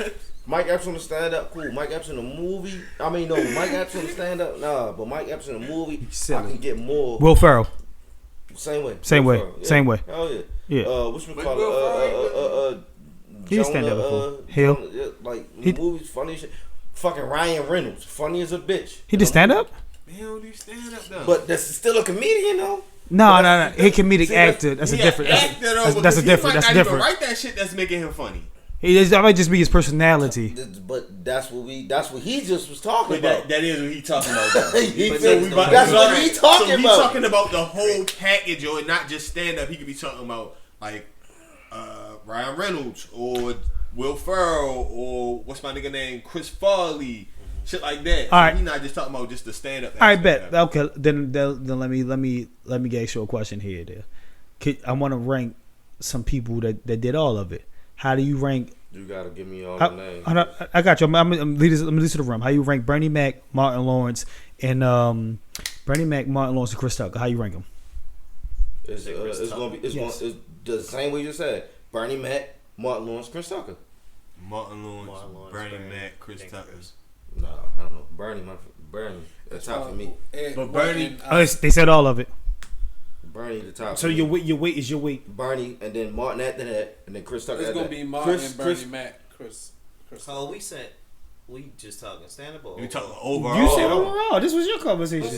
[SPEAKER 3] it.
[SPEAKER 2] Mike Epps on the stand up, cool. Mike Epps in the movie. I mean, no, Mike Epps on the stand up, nah. But Mike Epps in the movie, I can get more.
[SPEAKER 1] Will Ferrell.
[SPEAKER 2] Same way.
[SPEAKER 1] Same way.
[SPEAKER 2] Yeah.
[SPEAKER 1] Same way.
[SPEAKER 2] Hell yeah.
[SPEAKER 1] Yeah.
[SPEAKER 2] What's we call it?
[SPEAKER 1] He stand up before. Hill.
[SPEAKER 2] Like
[SPEAKER 1] He-
[SPEAKER 2] movies, funny as shit. Fucking Ryan Reynolds, funny as a bitch.
[SPEAKER 1] He did stand up?
[SPEAKER 3] He don't do stand up though.
[SPEAKER 2] But that's still a comedian though.
[SPEAKER 1] No. He comedic
[SPEAKER 2] See,
[SPEAKER 1] actor. That's a
[SPEAKER 3] He
[SPEAKER 1] different.
[SPEAKER 3] an actor, though,
[SPEAKER 1] That's
[SPEAKER 3] because
[SPEAKER 1] a
[SPEAKER 3] he
[SPEAKER 1] different.
[SPEAKER 3] might
[SPEAKER 1] That's
[SPEAKER 3] not
[SPEAKER 1] different.
[SPEAKER 3] even write that shit that's making him funny.
[SPEAKER 1] That might just be his personality.
[SPEAKER 2] But that's what he just was talking
[SPEAKER 3] But
[SPEAKER 2] about.
[SPEAKER 3] that is what he talking about. Though.
[SPEAKER 2] He
[SPEAKER 3] But
[SPEAKER 2] said- that's what he talking
[SPEAKER 3] so he
[SPEAKER 2] about.
[SPEAKER 3] talking about the whole package, or not just stand up. He could be talking about like Ryan Reynolds or Will Ferrell or what's my nigga name, Chris Farley, shit like that.
[SPEAKER 1] All right.
[SPEAKER 3] He not just talking about just the stand up.
[SPEAKER 1] All right, bet. Okay, then let me get you a question here. I want to rank some people that did all of it. How do you rank?
[SPEAKER 2] You gotta give me all the names.
[SPEAKER 1] I got you. I'm lead to the room. How you rank Bernie Mac, Martin Lawrence, and Bernie Mac, Martin Lawrence, and Chris Tucker? How you rank them?
[SPEAKER 2] It's gonna be it's the same way you just said. Bernie Mac, Martin Lawrence, Chris Tucker.
[SPEAKER 3] Martin Lawrence, Bernie Mac, Chris Tucker.
[SPEAKER 2] No, I don't know. Bernie, the top for me.
[SPEAKER 3] But Bernie,
[SPEAKER 1] They said all of it.
[SPEAKER 2] Bernie, the top.
[SPEAKER 1] So
[SPEAKER 2] for me.
[SPEAKER 1] your weight is your weight.
[SPEAKER 2] Bernie, and then Martin after that, and then Chris Tucker.
[SPEAKER 4] It's
[SPEAKER 2] after
[SPEAKER 4] gonna
[SPEAKER 2] that.
[SPEAKER 4] be Martin
[SPEAKER 2] Chris,
[SPEAKER 4] and Bernie Mac, Chris.
[SPEAKER 5] Oh, we just talking stand up.
[SPEAKER 3] you talking overall?
[SPEAKER 1] You said overall. This was your conversation.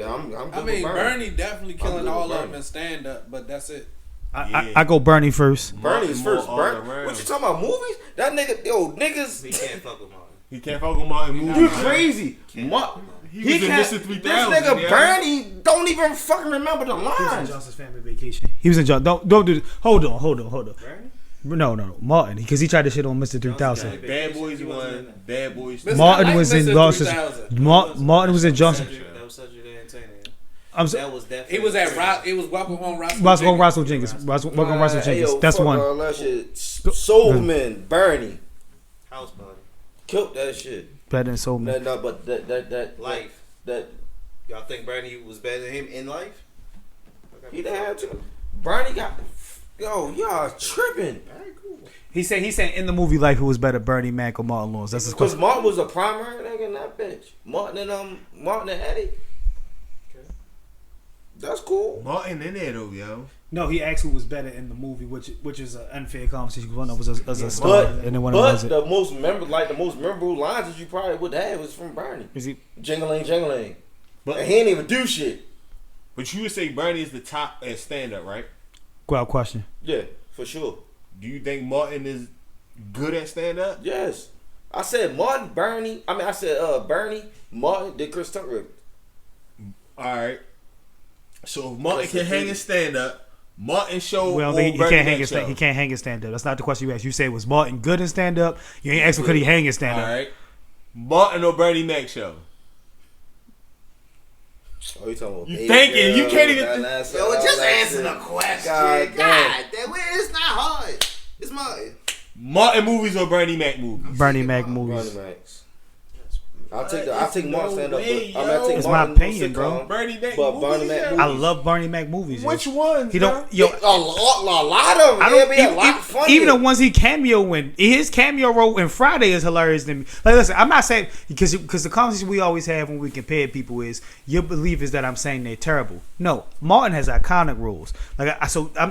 [SPEAKER 2] I'm
[SPEAKER 4] I mean,
[SPEAKER 2] Bernie.
[SPEAKER 4] Bernie definitely killing
[SPEAKER 2] good
[SPEAKER 4] all
[SPEAKER 2] with
[SPEAKER 4] of them
[SPEAKER 2] Bernie.
[SPEAKER 4] in stand up, but that's it.
[SPEAKER 1] I go Bernie first.
[SPEAKER 2] Bernie's first.
[SPEAKER 3] all
[SPEAKER 2] Bernie.
[SPEAKER 3] around.
[SPEAKER 2] What you talking about? Movies? That nigga, niggas.
[SPEAKER 5] He can't fuck with Martin.
[SPEAKER 3] He can't fuck with Martin movies.
[SPEAKER 2] You
[SPEAKER 3] man.
[SPEAKER 2] crazy?
[SPEAKER 3] He was in
[SPEAKER 2] can't-
[SPEAKER 3] Mr. 3000.
[SPEAKER 2] This nigga
[SPEAKER 3] yeah.
[SPEAKER 2] Bernie don't even fucking remember the lines.
[SPEAKER 1] Johnson's family vacation. He was in John. Don't do this. Hold on.
[SPEAKER 5] Bernie?
[SPEAKER 1] No, Martin, because he tried to shit on Mr. 3000.
[SPEAKER 3] Bad Boys 1, Bad Boys 2.
[SPEAKER 4] Mr.
[SPEAKER 1] Martin
[SPEAKER 4] I like
[SPEAKER 1] was in
[SPEAKER 4] Mr.
[SPEAKER 1] Johnson's.
[SPEAKER 4] 3000.
[SPEAKER 1] Martin was in Johnson.
[SPEAKER 5] That was such a good entertainer.
[SPEAKER 1] I'm so,
[SPEAKER 5] That was definitely.
[SPEAKER 4] He was at Rock. It was Welcome Home Roscoe.
[SPEAKER 1] Russell Jenkins. Welcome Russell
[SPEAKER 2] Hey,
[SPEAKER 1] Jenkins.
[SPEAKER 2] yo,
[SPEAKER 1] That's
[SPEAKER 2] fuck
[SPEAKER 1] one.
[SPEAKER 2] all that shit. Soulman, Bernie,
[SPEAKER 5] House Party.
[SPEAKER 2] killed that shit.
[SPEAKER 1] Better than Soul Man.
[SPEAKER 2] No, but that
[SPEAKER 5] Life.
[SPEAKER 2] that
[SPEAKER 5] Y'all think Bernie was better than him in life?
[SPEAKER 2] he didn't have to. Bernie got. Yo, y'all tripping.
[SPEAKER 5] Alright, cool.
[SPEAKER 1] He said in the movie Life, who was better, Bernie Mac or Martin Lawrence? That's his
[SPEAKER 2] Because
[SPEAKER 1] question.
[SPEAKER 2] Martin was a primary nigga in that bitch. Martin and Eddie.
[SPEAKER 5] Okay.
[SPEAKER 2] That's cool.
[SPEAKER 3] Martin in there though, yo.
[SPEAKER 1] No, he asked who was better in the movie, which is an unfair conversation. Because one of us was a star,
[SPEAKER 2] But,
[SPEAKER 1] and then one of us
[SPEAKER 2] but the most memorable lines that you probably would have was from Bernie.
[SPEAKER 1] is he?
[SPEAKER 2] Jingling, jingling.
[SPEAKER 3] But
[SPEAKER 2] And he didn't even do shit.
[SPEAKER 3] you would say Bernie is the top at stand up, right?
[SPEAKER 1] Go out question.
[SPEAKER 2] Yeah, for sure.
[SPEAKER 3] Do you think Martin is good at stand up?
[SPEAKER 2] Yes. I said Bernie, Martin, then Chris Tucker.
[SPEAKER 3] Alright. So if Martin can hang his stand up, Martin show
[SPEAKER 1] Well,
[SPEAKER 3] or
[SPEAKER 1] he
[SPEAKER 3] Bernie
[SPEAKER 1] can't hang
[SPEAKER 3] Mac
[SPEAKER 1] his
[SPEAKER 3] show.
[SPEAKER 1] he can't hang his stand up. That's not the question you asked. You said was Martin good in stand up? You ain't asked him could he hang his stand up.
[SPEAKER 3] Alright. Martin or Bernie Mac show.
[SPEAKER 2] Oh, you talking about
[SPEAKER 3] You
[SPEAKER 2] baby
[SPEAKER 3] thinking,
[SPEAKER 2] girl,
[SPEAKER 3] you can't even-
[SPEAKER 2] that last-
[SPEAKER 5] Yo,
[SPEAKER 2] that
[SPEAKER 5] just
[SPEAKER 2] last
[SPEAKER 5] answer
[SPEAKER 2] shit.
[SPEAKER 5] the question.
[SPEAKER 2] God
[SPEAKER 5] God,
[SPEAKER 2] damn.
[SPEAKER 5] it's not hard. It's Martin.
[SPEAKER 3] Martin movies or Bernie Mac movies?
[SPEAKER 1] Bernie Mac
[SPEAKER 2] Bernie
[SPEAKER 1] movies.
[SPEAKER 2] Macs. I'll take Martin
[SPEAKER 3] no
[SPEAKER 2] stand up.
[SPEAKER 3] way,
[SPEAKER 2] I'm gonna
[SPEAKER 3] yo.
[SPEAKER 2] take
[SPEAKER 1] It's
[SPEAKER 2] Martin
[SPEAKER 1] my opinion,
[SPEAKER 2] sitcom.
[SPEAKER 1] bro.
[SPEAKER 3] Bernie Mac
[SPEAKER 2] But
[SPEAKER 3] movies.
[SPEAKER 2] Bernie Mac
[SPEAKER 3] yo.
[SPEAKER 2] movies.
[SPEAKER 1] I love Bernie Mac movies. yo.
[SPEAKER 3] Which ones?
[SPEAKER 1] He
[SPEAKER 3] bro?
[SPEAKER 1] don't. Yo,
[SPEAKER 2] A lot of them.
[SPEAKER 1] I
[SPEAKER 2] They'll
[SPEAKER 1] don't
[SPEAKER 2] be a lot funnier.
[SPEAKER 1] even the ones he cameo in. His cameo role in Friday is hilarious to me. Like, listen, I'm not saying because the conversation we always have when we compare people is your belief is that I'm saying they're terrible. No, Martin has iconic roles. Like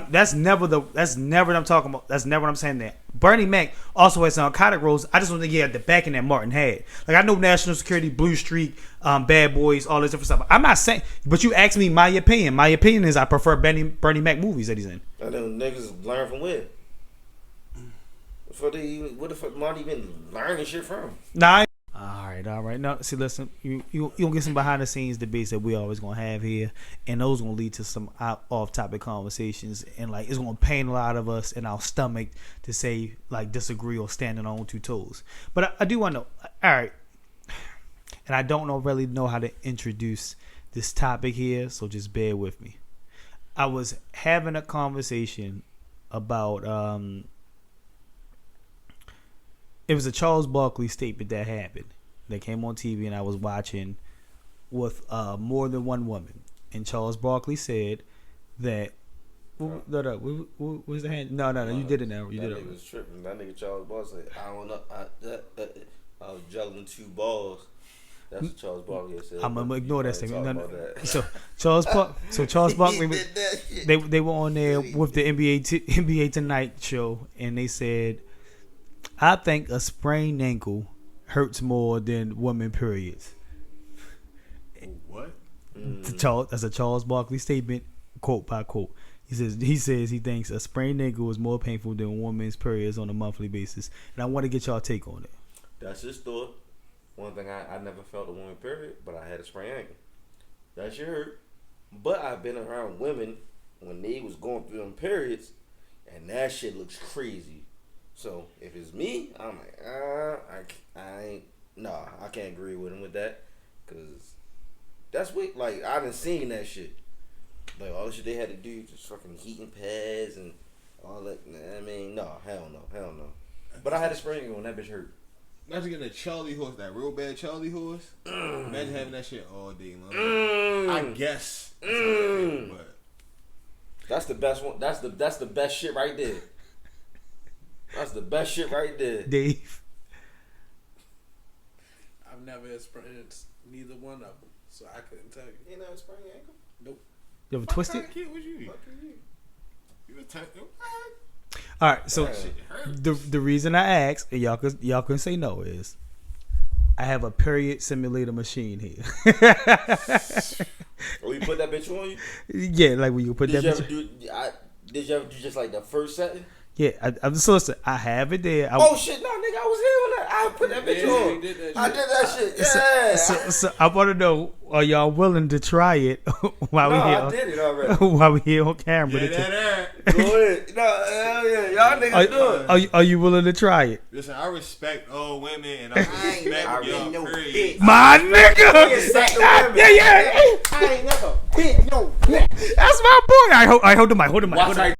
[SPEAKER 1] that's never what I'm talking about. That's never what I'm saying. That Bernie Mac also has some iconic roles. I just don't think he had the backing that Martin had. Like I know National Security, Blue Streak, Bad Boys, all this different stuff. I'm not saying, but you asked me my opinion. My opinion is I prefer Bernie Mac movies that he's in.
[SPEAKER 2] And them niggas learn from where? What the fuck Marty even learning shit from?
[SPEAKER 1] Nah. All right. No, see, listen, you gonna get some behind the scenes debates that we always gonna have here, and those gonna lead to some off topic conversations, and like it's gonna pain a lot of us in our stomach to say like disagree or stand on our own two toes. But I do want to know. All right, and I don't really know how to introduce this topic here, so just bear with me. I was having a conversation about it was a Charles Barkley statement that happened that came on TV, and I was watching with more than one woman, and Charles Barkley said that what was the hand? No, you did it now. You did
[SPEAKER 2] That
[SPEAKER 1] it.
[SPEAKER 2] nigga was tripping. That nigga Charles Barkley said, I don't know. I was juggling two balls. That's what Charles Barkley said.
[SPEAKER 1] I'm gonna ignore that
[SPEAKER 2] Talk
[SPEAKER 1] statement.
[SPEAKER 2] about that.
[SPEAKER 1] So Charles Barkley, they were on there with the NBA Tonight show, and they said, "I think a sprained ankle hurts more than women periods."
[SPEAKER 3] What?
[SPEAKER 1] That's a Charles Barkley statement, quote by quote. He says he thinks a sprained ankle is more painful than a woman's periods on a monthly basis, and I want to get y'all take on it.
[SPEAKER 2] That's his thought. One thing I never felt a woman period, but I had a sprained ankle. That shit hurt. But I've been around women when they was going through them periods, and that shit looks crazy. So if it's me, I'm like, I can't agree with him with that, cause that's what, like, I done seen that shit. Like all the shit they had to do, just fucking heating pads and all that. I mean, no, hell no. But I had a sprained ankle and that bitch hurt.
[SPEAKER 3] Imagine getting a Charlie horse, that real bad Charlie horse. Imagine having that shit all day long. I guess. But
[SPEAKER 2] that's the best one. That's the best shit right there. That's the best shit right there.
[SPEAKER 1] Dave,
[SPEAKER 4] I've never experienced neither one of them, so I couldn't tell you.
[SPEAKER 5] You never sprained your ankle?
[SPEAKER 1] you ever twisted?
[SPEAKER 3] what kind of kid was you?
[SPEAKER 5] Fuck you.
[SPEAKER 3] You were
[SPEAKER 1] All right, so
[SPEAKER 3] that shit hurt.
[SPEAKER 1] the reason I asked, and y'all can say no, is I have a period simulator machine here.
[SPEAKER 2] Oh, you put that bitch on you?
[SPEAKER 1] Yeah, like when you put
[SPEAKER 2] Did
[SPEAKER 1] that.
[SPEAKER 2] you ever
[SPEAKER 1] bitch-
[SPEAKER 2] did you ever do just like the first setting?
[SPEAKER 1] Yeah, I'm so listen, I have it there.
[SPEAKER 2] Oh shit, no, nigga, I was here when I put that bitch
[SPEAKER 4] Yeah,
[SPEAKER 2] on.
[SPEAKER 4] he did that shit.
[SPEAKER 2] I did that shit. Yeah.
[SPEAKER 1] So I want to know, are y'all willing to try it while
[SPEAKER 2] No,
[SPEAKER 1] we here?
[SPEAKER 2] I did it already.
[SPEAKER 1] While we here on camera?
[SPEAKER 3] Yeah,
[SPEAKER 1] to-
[SPEAKER 3] that.
[SPEAKER 2] Go ahead. No, hell yeah, y'all niggas do it.
[SPEAKER 1] are you willing to try it?
[SPEAKER 3] Listen, I respect all women and I respect
[SPEAKER 5] I
[SPEAKER 3] y'all.
[SPEAKER 5] ain't no
[SPEAKER 3] Period.
[SPEAKER 5] bitch.
[SPEAKER 1] My nigga.
[SPEAKER 2] Respect the women.
[SPEAKER 1] Yeah.
[SPEAKER 5] I ain't never been no bitch.
[SPEAKER 1] That's my boy. I hold the mic. Hold the mic.
[SPEAKER 2] Watch
[SPEAKER 1] Hold the
[SPEAKER 2] how
[SPEAKER 1] mic.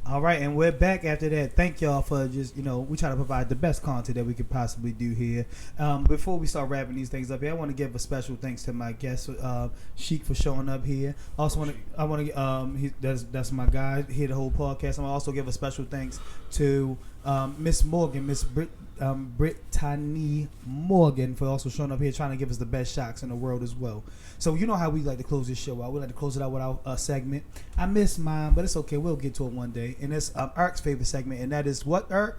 [SPEAKER 1] All right, and we're back after that. Thank y'all for just, we try to provide the best content that we could possibly do here. Before we start wrapping these things up here, I want to give a special thanks to my guest, SHEIK, for showing up here. Also, that's my guy here the whole podcast. I'm gonna also give a special thanks to Miss Morgan, Miss Brittany Morgan, for also showing up here trying to give us the best shocks in the world as well. So you know how we like to close this show out. We like to close it out with our segment. I miss mine, but it's okay. We'll get to it one day. And it's Eric's favorite segment, and that is what, Eric?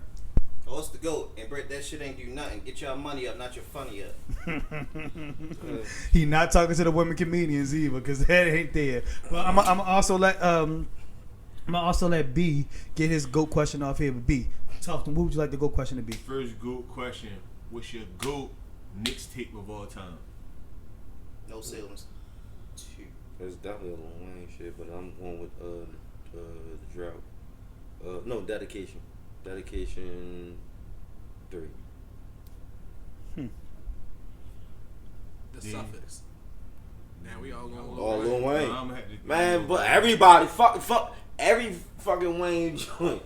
[SPEAKER 5] Oh, it's the GOAT. And Britt, that shit ain't do nothing. Get your money up, not your funny up.
[SPEAKER 1] He not talking to the women comedians either, because that ain't there. Well, I'm also let B get his GOAT question off here. But B, talk to him. What would you like the GOAT question to be?
[SPEAKER 3] First GOAT question: what's your GOAT mixtape of all time?
[SPEAKER 5] No ceilings.
[SPEAKER 2] It's definitely a Lil Wayne shit, but I'm going with the drought. No, dedication. Dedication 3.
[SPEAKER 4] The suffix. Now we all going
[SPEAKER 2] Oh, Lil Wayne.
[SPEAKER 3] I'm gonna have to
[SPEAKER 2] Man, but everybody, fuck every fucking Wayne joint.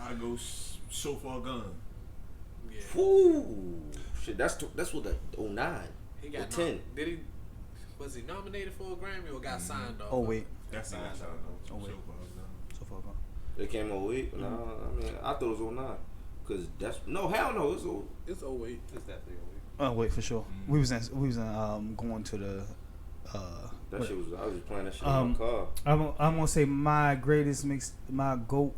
[SPEAKER 3] I go so far gone.
[SPEAKER 4] Yeah.
[SPEAKER 2] Woo. Shit, that's what the 09.
[SPEAKER 4] He got
[SPEAKER 2] 10.
[SPEAKER 4] Was he nominated for a Grammy or got signed off?
[SPEAKER 1] Oh wait,
[SPEAKER 3] That's not
[SPEAKER 4] Signed
[SPEAKER 3] so
[SPEAKER 4] off.
[SPEAKER 3] far gone.
[SPEAKER 1] so far gone.
[SPEAKER 2] It came 08. Nah, I mean, I thought it was 09. Cause that's no hell no. It's 08.
[SPEAKER 4] It's 08.
[SPEAKER 5] It's definitely
[SPEAKER 1] Oh wait, for sure. We was in going to the.
[SPEAKER 2] That shit was. I was just playing that shit in my car.
[SPEAKER 1] I'm gonna say my greatest my GOAT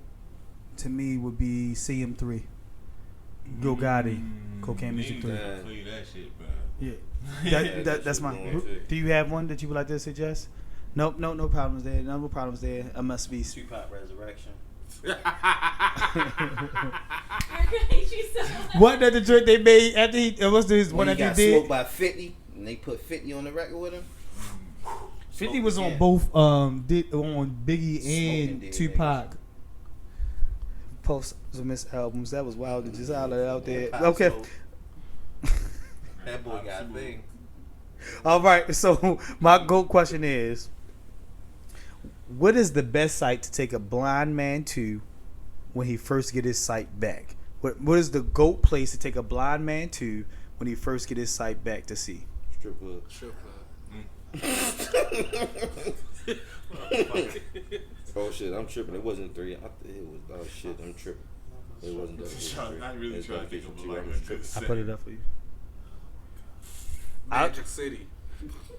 [SPEAKER 1] to me would be CM3. Go Gotti, Cocaine Music 3.
[SPEAKER 3] Play that shit, bro.
[SPEAKER 1] Yeah, that's my. Do you have one that you would like to suggest? Nope, no problems there. No problems there. I must be.
[SPEAKER 5] Tupac Resurrection.
[SPEAKER 6] I hate you so much.
[SPEAKER 1] What that the joint they made after he what's this one
[SPEAKER 5] When
[SPEAKER 1] that
[SPEAKER 5] he
[SPEAKER 1] he
[SPEAKER 5] got
[SPEAKER 1] did?
[SPEAKER 5] smoked by 50, and they put 50 on the record with him.
[SPEAKER 1] 50 was on
[SPEAKER 5] Yeah.
[SPEAKER 1] both did on Biggie
[SPEAKER 5] Smoking
[SPEAKER 1] and
[SPEAKER 5] did,
[SPEAKER 1] Tupac post miss albums. That was wild to just holler it out there.
[SPEAKER 5] Pop
[SPEAKER 1] Okay.
[SPEAKER 5] Smoke. That boy got a thing.
[SPEAKER 1] All right. So my GOAT question is, what is the best site to take a blind man to when he first get his sight back? What is the GOAT place to take a blind man to when he first get his sight back to see?
[SPEAKER 2] Strip club.
[SPEAKER 4] Strip club.
[SPEAKER 2] Oh shit, I'm tripping. It wasn't 3. It was. Oh shit, I'm tripping. It wasn't that.
[SPEAKER 3] I really
[SPEAKER 2] It's
[SPEAKER 3] trying to think
[SPEAKER 2] dedication
[SPEAKER 3] of
[SPEAKER 2] to
[SPEAKER 3] like
[SPEAKER 2] I'm
[SPEAKER 3] a
[SPEAKER 2] tripping.
[SPEAKER 3] good
[SPEAKER 1] I
[SPEAKER 3] set.
[SPEAKER 1] put it up for you.
[SPEAKER 4] Magic City.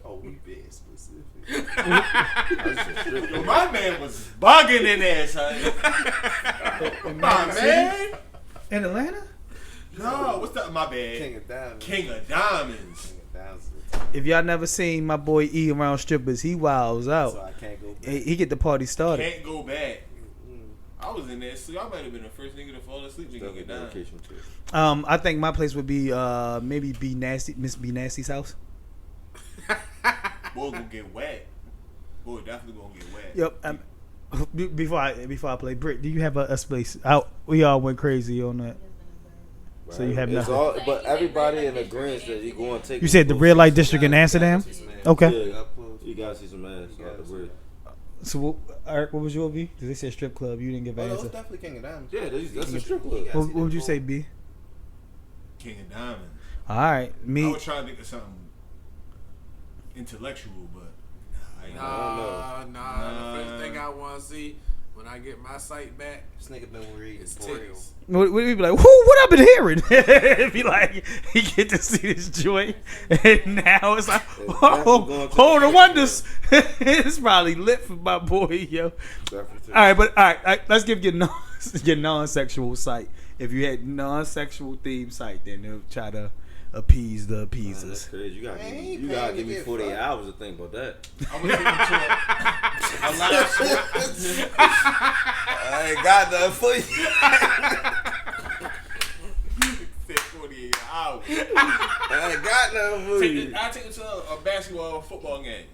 [SPEAKER 5] Oh, we been specific.
[SPEAKER 2] That's a strip
[SPEAKER 3] Yo,
[SPEAKER 2] club.
[SPEAKER 3] my man was bugging in there, son. My man.
[SPEAKER 1] In Atlanta?
[SPEAKER 3] No, what's that? My bad.
[SPEAKER 5] King of Diamonds.
[SPEAKER 3] King of Diamonds.
[SPEAKER 5] King of Diamonds.
[SPEAKER 1] If y'all never seen my boy E around strippers, he wilds
[SPEAKER 5] So
[SPEAKER 1] out.
[SPEAKER 5] I can't go back.
[SPEAKER 1] He get the party started.
[SPEAKER 3] Can't go back. I was in there, so I might have been the first nigga to fall asleep and
[SPEAKER 2] Definitely
[SPEAKER 3] get down.
[SPEAKER 2] dedication to it.
[SPEAKER 1] I think my place would be maybe B Nasty, Miss B Nasty's house.
[SPEAKER 3] Boy, gonna get wet. Boy, definitely gonna get wet.
[SPEAKER 1] Yep. Before I play, Britt, do you have a space? We all went crazy on that. So you have
[SPEAKER 2] It's
[SPEAKER 1] nothing.
[SPEAKER 2] all, but everybody in agreement that you going to take.
[SPEAKER 1] You said the red light district in Amsterdam. Okay.
[SPEAKER 2] Yeah, you gotta see some ass out the bridge.
[SPEAKER 1] So Eric, what was your B? Because they said strip club. You didn't give
[SPEAKER 5] Oh,
[SPEAKER 1] an
[SPEAKER 5] no, it's
[SPEAKER 1] answer.
[SPEAKER 5] definitely King of Diamonds.
[SPEAKER 2] Yeah, that's a strip club.
[SPEAKER 1] What would you say, B?
[SPEAKER 3] King of Diamonds.
[SPEAKER 1] All right,
[SPEAKER 3] I
[SPEAKER 1] me.
[SPEAKER 3] was trying to think of something intellectual, but
[SPEAKER 4] Nah. The first thing I want to see when I get my sight back
[SPEAKER 5] This nigga been reading
[SPEAKER 4] is
[SPEAKER 5] for real.
[SPEAKER 4] titties.
[SPEAKER 1] We be like, whoo, what I've been hearing? It'd be like, he get to see this joint, and now it's like, hold the wonders. It's probably lit for my boy, yo. All right, let's give your non-sexual site. If you had non-sexual theme site, then they'll try to appease the
[SPEAKER 2] That's
[SPEAKER 1] appeasers.
[SPEAKER 2] crazy. You
[SPEAKER 5] Man, he
[SPEAKER 2] gotta
[SPEAKER 5] paying
[SPEAKER 2] give
[SPEAKER 5] to
[SPEAKER 2] me
[SPEAKER 5] get
[SPEAKER 2] 48
[SPEAKER 5] fucked.
[SPEAKER 2] hours to think about that.
[SPEAKER 3] I was thinking to a live show.
[SPEAKER 5] I ain't got nothing for you.
[SPEAKER 3] Said 48 hours.
[SPEAKER 5] I ain't got nothing for you.
[SPEAKER 3] I take it to a basketball or football game.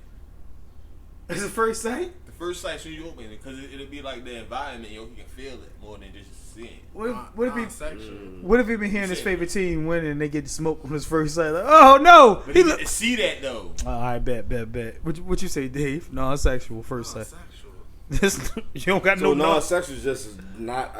[SPEAKER 1] It's the first site.
[SPEAKER 3] The first sight soon you open it, because it'll be like the environment, you can feel it more than just seeing it.
[SPEAKER 1] What if
[SPEAKER 4] Non-sexual.
[SPEAKER 1] what if he been hearing his favorite team win and they get smoked on his first sight? Like, oh no,
[SPEAKER 3] But
[SPEAKER 1] he
[SPEAKER 3] you
[SPEAKER 1] look.
[SPEAKER 3] get to see that though.
[SPEAKER 1] All right, bet. What you say, Dave? Non-sexual first sight.
[SPEAKER 4] Non-sexual.
[SPEAKER 1] You don't got
[SPEAKER 2] So
[SPEAKER 1] no.
[SPEAKER 2] non-sexual is just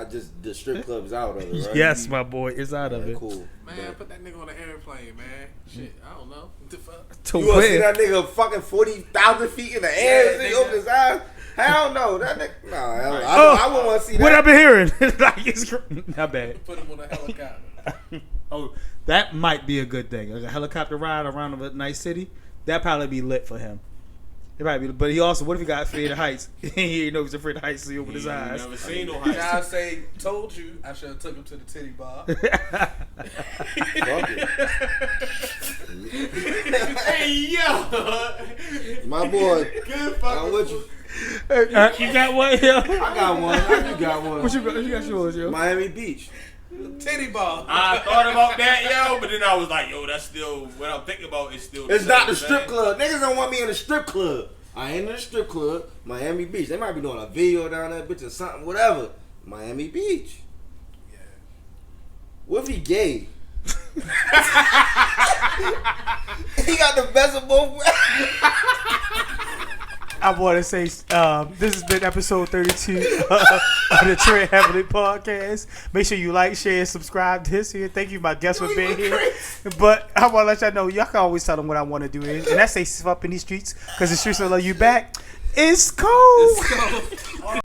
[SPEAKER 2] just the strip club's out of it, right?
[SPEAKER 1] Yes, my boy, it's out of
[SPEAKER 2] Yeah,
[SPEAKER 1] it.
[SPEAKER 2] Cool.
[SPEAKER 4] Man, put that nigga on an airplane, man. Shit, I don't know. What the fuck?
[SPEAKER 1] To
[SPEAKER 2] You wanna see
[SPEAKER 1] where?
[SPEAKER 2] that nigga fucking 40,000 feet in the air?
[SPEAKER 4] Yeah,
[SPEAKER 2] and he
[SPEAKER 4] nigga.
[SPEAKER 2] open his eyes? Hell no, that nigga. Nah, hell no. I wouldn't want to see that.
[SPEAKER 1] What I've been hearing? Like it's not bad.
[SPEAKER 4] Put him on a helicopter.
[SPEAKER 1] Oh, that might be a good thing. Like a helicopter ride around a nice city. That probably be lit for him. It might be, but he also. What if he got afraid of heights? He ain't know he's afraid of heights, so he opened his eyes.
[SPEAKER 3] Never seen no
[SPEAKER 4] I
[SPEAKER 3] heights.
[SPEAKER 4] say, told you, I should have took him to the titty bar.
[SPEAKER 2] Fuck it.
[SPEAKER 3] Hey yo,
[SPEAKER 2] My boy,
[SPEAKER 3] good
[SPEAKER 2] I'm
[SPEAKER 3] fucking.
[SPEAKER 2] with you.
[SPEAKER 1] You got one, yo?
[SPEAKER 2] I got one. You got one.
[SPEAKER 1] What you got? You got yours, yo?
[SPEAKER 2] Miami Beach.
[SPEAKER 4] Titty bar.
[SPEAKER 3] I thought about that, yo, but then I was like, yo, that's still what I'm thinking about. Is still.
[SPEAKER 2] It's not the
[SPEAKER 3] same
[SPEAKER 2] strip
[SPEAKER 3] thing.
[SPEAKER 2] club. Niggas don't want me in the strip club. I ain't in the strip club. Miami Beach. They might be doing a video down there, bitch, or something, whatever. Miami Beach.
[SPEAKER 4] Yeah.
[SPEAKER 2] What if he gay? He got the best of both worlds.
[SPEAKER 1] I want to say this has been episode 32 of the Tread Heavily podcast. Make sure you like, share, subscribe to this here. Thank you, my guest, for being here. But I want to let y'all know, y'all can always tell them what I want to do is, and that's say up in these streets, because the streets will love you back. It's cold.
[SPEAKER 4] Let's go.